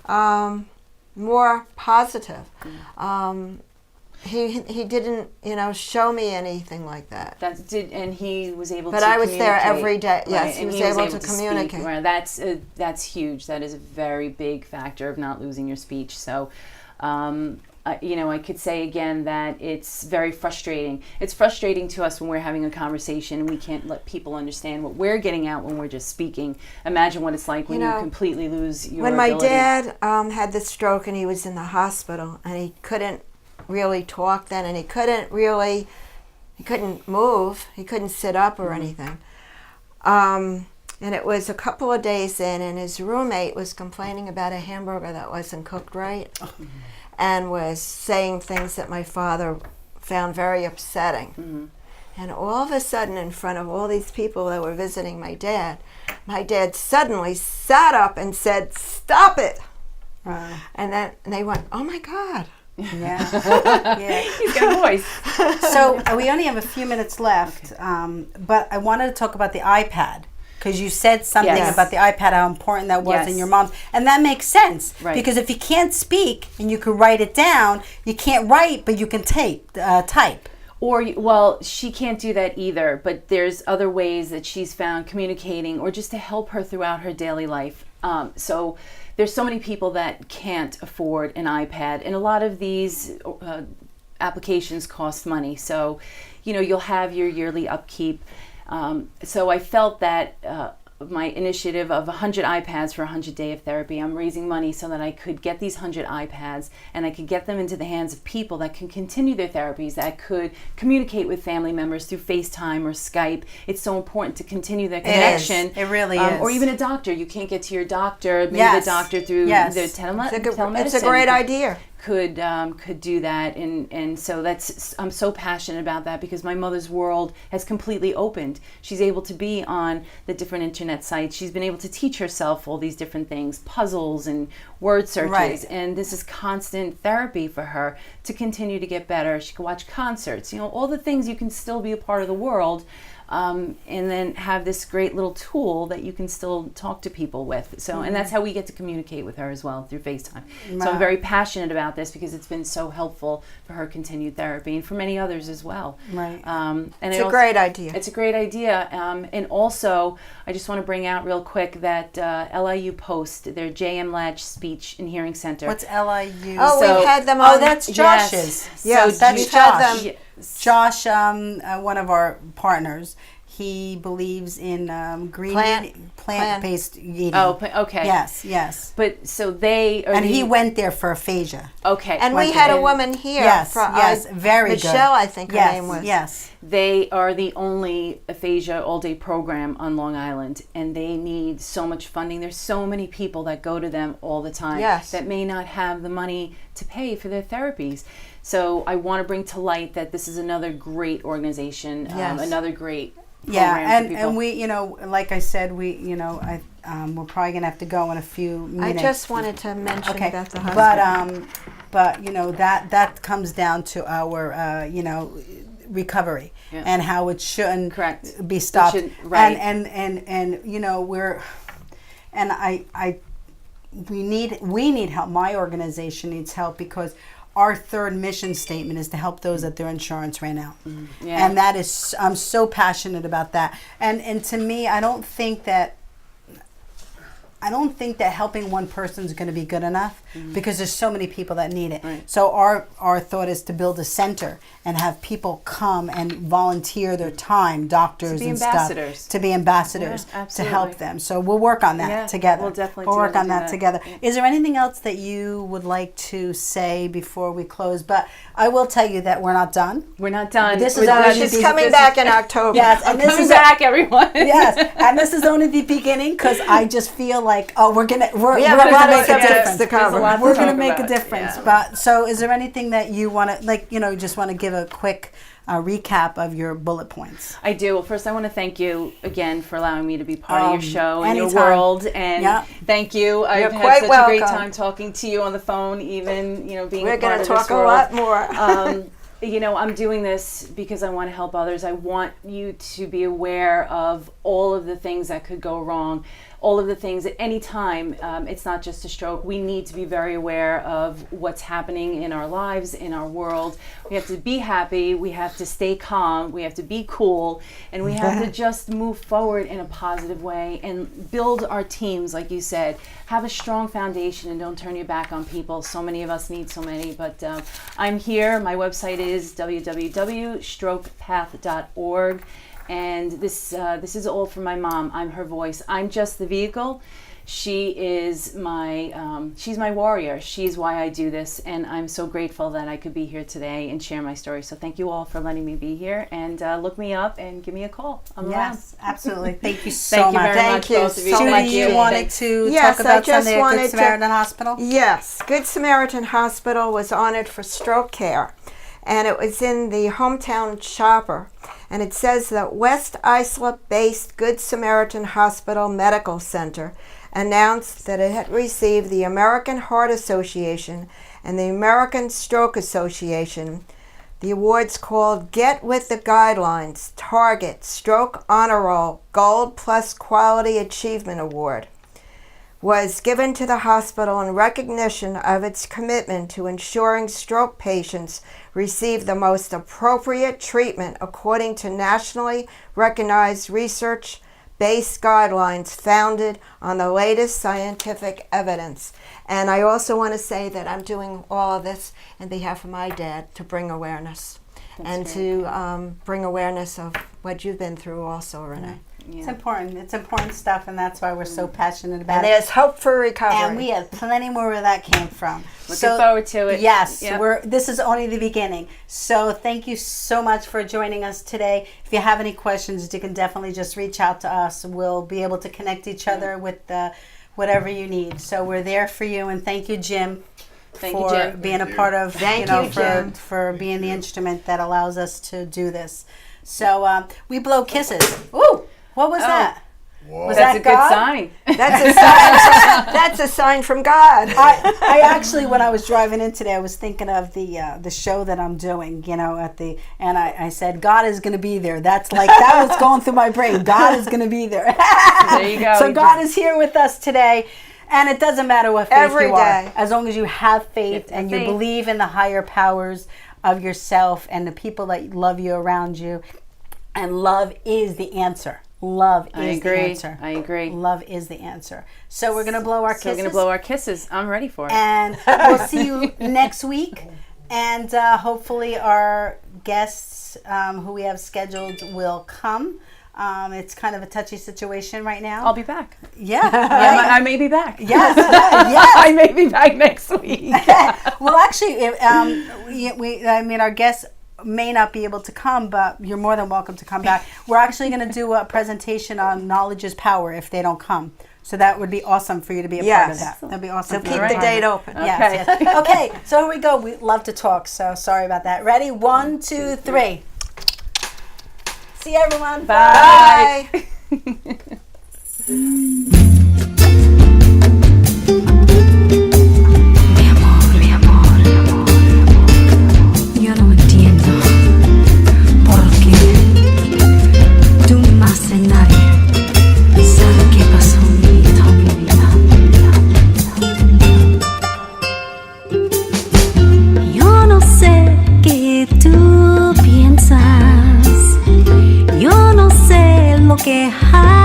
more positive. He didn't, show me anything like that. And he was able But to I was there communicate. every day. Yes, Right, he and was able to speak. communicate. Right, that's huge. That is a very big factor of not losing your speech. So, I could say again that it's very frustrating. It's frustrating to us when we're having a conversation and we can't let people understand what we're getting out when we're just speaking. Imagine what it's like when you completely lose your When my ability. dad had the stroke and he was in the hospital and he couldn't really talk then, and he couldn't move, he couldn't sit up or anything. And it was a couple of days in, and his roommate was complaining about a hamburger that wasn't cooked right, and was saying things that my father found very upsetting. And all of a sudden, in front of all these people that were visiting my dad suddenly sat up and said, "Stop it!" And then they went, "Oh my God." Yeah. Yeah. He's got a voice. So we only have a few minutes left, but I wanted to talk about the iPad, because you said something Yes. about the iPad, how important that was in Yes. your mom's, and that makes sense. Right. Because if you can't speak and you can write it down, you can't write, but you can type. Well, she can't do that either, but there's other ways that she's found communicating or just to help her throughout her daily life. So there's so many people that can't afford an iPad, and a lot of these applications cost money. So, you'll have your yearly upkeep. So I felt that my initiative of 100 iPads for 100 Day of Therapy, I'm raising money so that I could get these 100 iPads and I could get them into the hands of people that can continue their therapies, that could communicate with family members through FaceTime or Skype. It's so important to continue their connection. It really is. Or even a doctor. You can't get to your doctor, maybe Yes. the doctor through Yes. the telemedicine. It's a great idea. could do that, and so I'm so passionate about that because my mother's world has completely opened. She's able to be on the different internet sites. She's been able to teach herself all these different things, puzzles and word searches, Right. and this is constant therapy for her to continue to get better. She can watch concerts, all the things you can still be a part of the world. And then have this great little tool that you can still talk to people with. So, and that's how we get to communicate with her as well, through FaceTime. So I'm very passionate about this because it's been so helpful for her continued therapy and for many others as well. Right. And It's a great idea. It's a great idea. And also, I just want to bring out real quick that LIU Post, their J.M. Latch Speech and Hearing Center. What's LIU? Oh, So- we've had them on. Oh, that's Josh's. Yes, that's we've had Josh. them. Josh, one of our partners, he believes in green plant-based eating. Oh, okay. Yes. But so they are And he went there for aphasia. Okay. And we had a woman here. Yes, from, very good. Michelle, I think her name was. Yes. They are the only aphasia all-day program on Long Island, and they need so much funding. There's so many people that go to them all the time that may not have the money to pay for their therapies. So I want to bring to light that this is another great organization, another great program for people. And we, like I said, we're probably gonna have to go in a few minutes. I just wanted to mention about the hospital. But that comes down to our recovery and how it shouldn't be stopped. Right. And we need help. My organization needs help because our third mission statement is to help those that their insurance ran out. And that is, I'm so passionate about that. And to me, I don't think that helping one person is going to be good enough because there's so many people that need it. Right. So our thought is to build a center and have people come and volunteer their time, doctors and ambassadors. stuff, to be ambassadors to help them. So we'll work on that together. We'll definitely work on that together. Yeah. Is there anything else that you would like to say before we close? But I will tell you that we're not done. We're not done. This is only She's coming back in October. Yes, I'm and this coming is back, everyone. yes, and this is only the beginning because I just feel like we're gonna make a lot of a subjects difference. to cover. We're gonna make a difference. But so, is there anything that you want to just want to give a quick recap of your bullet points? I do. Well, first I want to thank you again for allowing me to be part of your show and your anytime. world. And thank you. I've had quite such a great time talking to you on the phone, even being We're a part going of to this talk a world. lot more. I'm doing this because I want to help others. I want you to be aware of all of the things that could go wrong, all of the things at any time. It's not just a stroke. We need to be very aware of what's happening in our lives, in our world. We have to be happy. We have to stay calm. We have to be cool. And we have to just move forward in a positive way and build our teams, like you said. Have a strong foundation and don't turn your back on people. So many of us need so many. But I'm here. My website is www.strokepath.org. And this is all for my mom. I'm her voice. I'm just the vehicle. She is she's my warrior. She's why I do this, and I'm so grateful that I could be here today and share my story. So thank you all for letting me be here, and look me up and give me a call. I'm around. Absolutely. Thank you so much. Thank you very much, both of you. Judy, Thank you wanted to Yes, talk about I just Sunday at wanted Good Samaritan Hospital? Yes, Good Samaritan Hospital was honored for stroke care, and it was in the hometown shopper. And it says that West Islip-based Good Samaritan Hospital Medical Center announced that it had received the American Heart Association and the American Stroke Association the awards called Get With the Guidelines Target Stroke Honor Roll Gold Plus Quality Achievement Award was given to the hospital in recognition of its commitment to ensuring stroke patients receive the most appropriate treatment according to nationally recognized research-based guidelines founded on the latest scientific evidence. And I also want to say that I'm doing all of this on behalf of my dad to bring awareness to bring awareness of what you've been through also, Renee. It's important. It's important stuff, and that's why we're so passionate about And it. there's hope for recovery. And we have plenty more where that came from. Looking forward to it. Yes, Yep. this is only the beginning. So thank you so much for joining us today. If you have any questions, you can definitely just reach out to us. We'll be able to connect each other with whatever you need. So we're there for you. And thank you, Jim, Thank you, for Jim. being a part of, Thank you know, you, Jim. for being the instrument that allows us to do this. So we blow kisses. Ooh, what was that? Was That's a that good God? sign. That's a sign. That's a sign from God. I actually, when I was driving in today, I was thinking of the show that I'm doing, you know, and I said, God is going to be there. That's like, that was going through my brain. God is going to be there. There you go. So God is here with us today. And it doesn't matter what faith Every you are, day. as long as you have faith have and you faith. believe in the higher powers of yourself and the people that love you around you. And love is the answer. Love is the answer. I agree. Love is the answer. So we're going to blow our kisses. So we're going to blow our kisses. I'm ready for it. And we'll see you next week. And hopefully our guests who we have scheduled will come. It's kind of a touchy situation right now. I'll be back. Yeah. I may be back. Yes. Yes. I may be back next week. Well, actually, I mean, our guests may not be able to come, but you're more than welcome to come back. We're actually going to do a presentation on knowledge is power if they don't come. So that would be awesome for you to be a part of Yes. that. That'd be awesome. So for keep you to the be a part date of open. Okay. Yes, yes. Okay, so here we go. We love to talk, so sorry about that. Ready? 1, 2, 3. See you, everyone. Bye. Mi amor, yo no entiendo por qué tú más de nadie sabes qué pasó en mi vida. Yo no sé qué tú piensas, yo no sé lo que haré.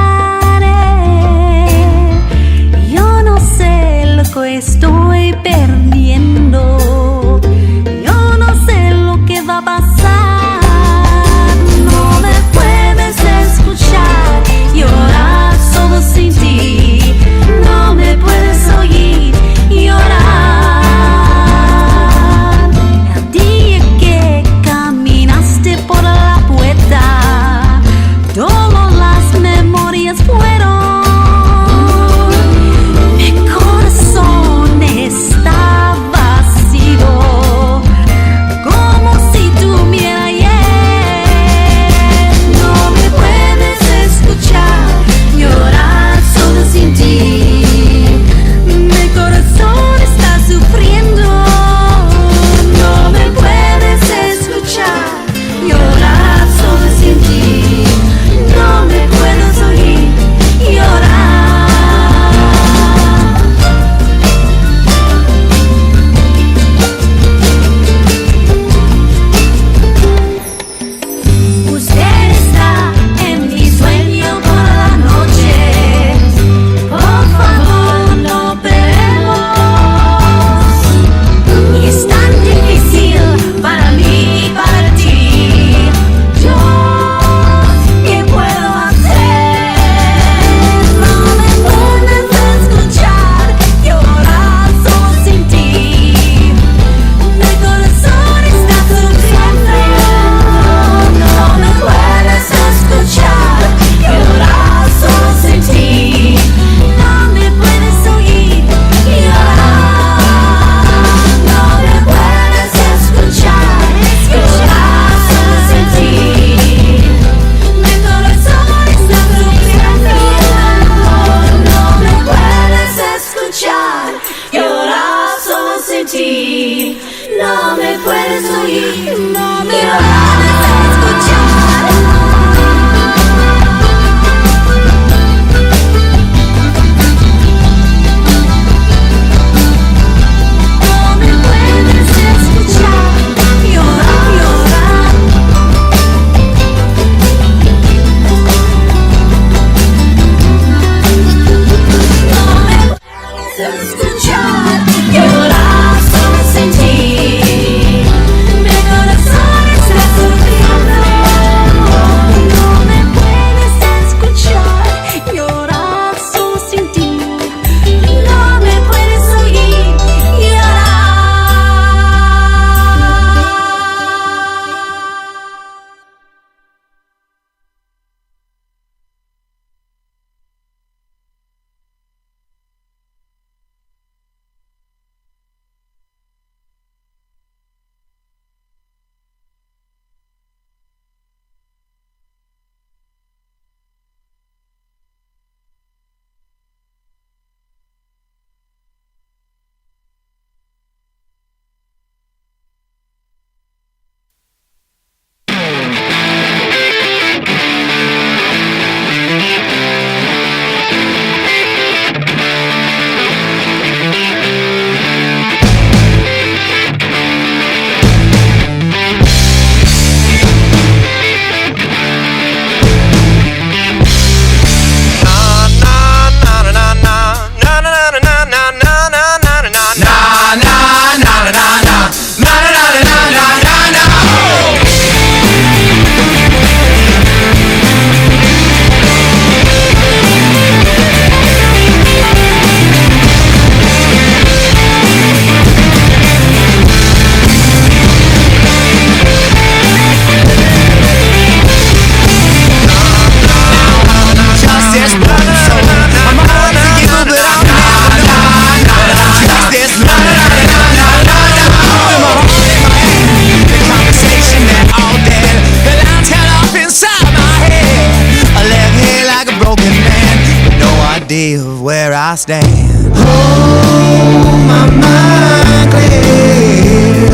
idea of where I stand. Oh, my mind clear.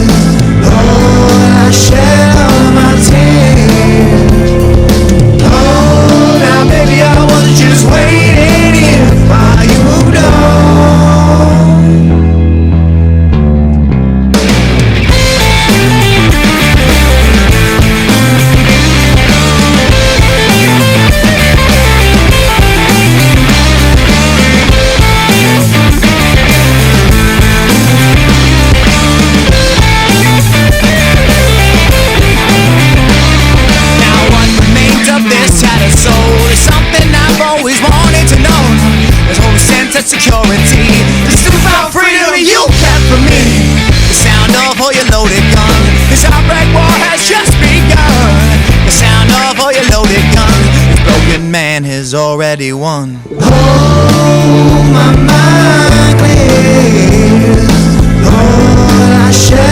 Lord, I shed all my tears. Oh, now baby, I was just waiting here while you moved on. Security, this is about freedom you kept from me. The sound of all your loaded gun, this outbreak war has just begun. The sound of all your loaded gun, this broken man has already won. Oh, my mind clear. Lord, I shed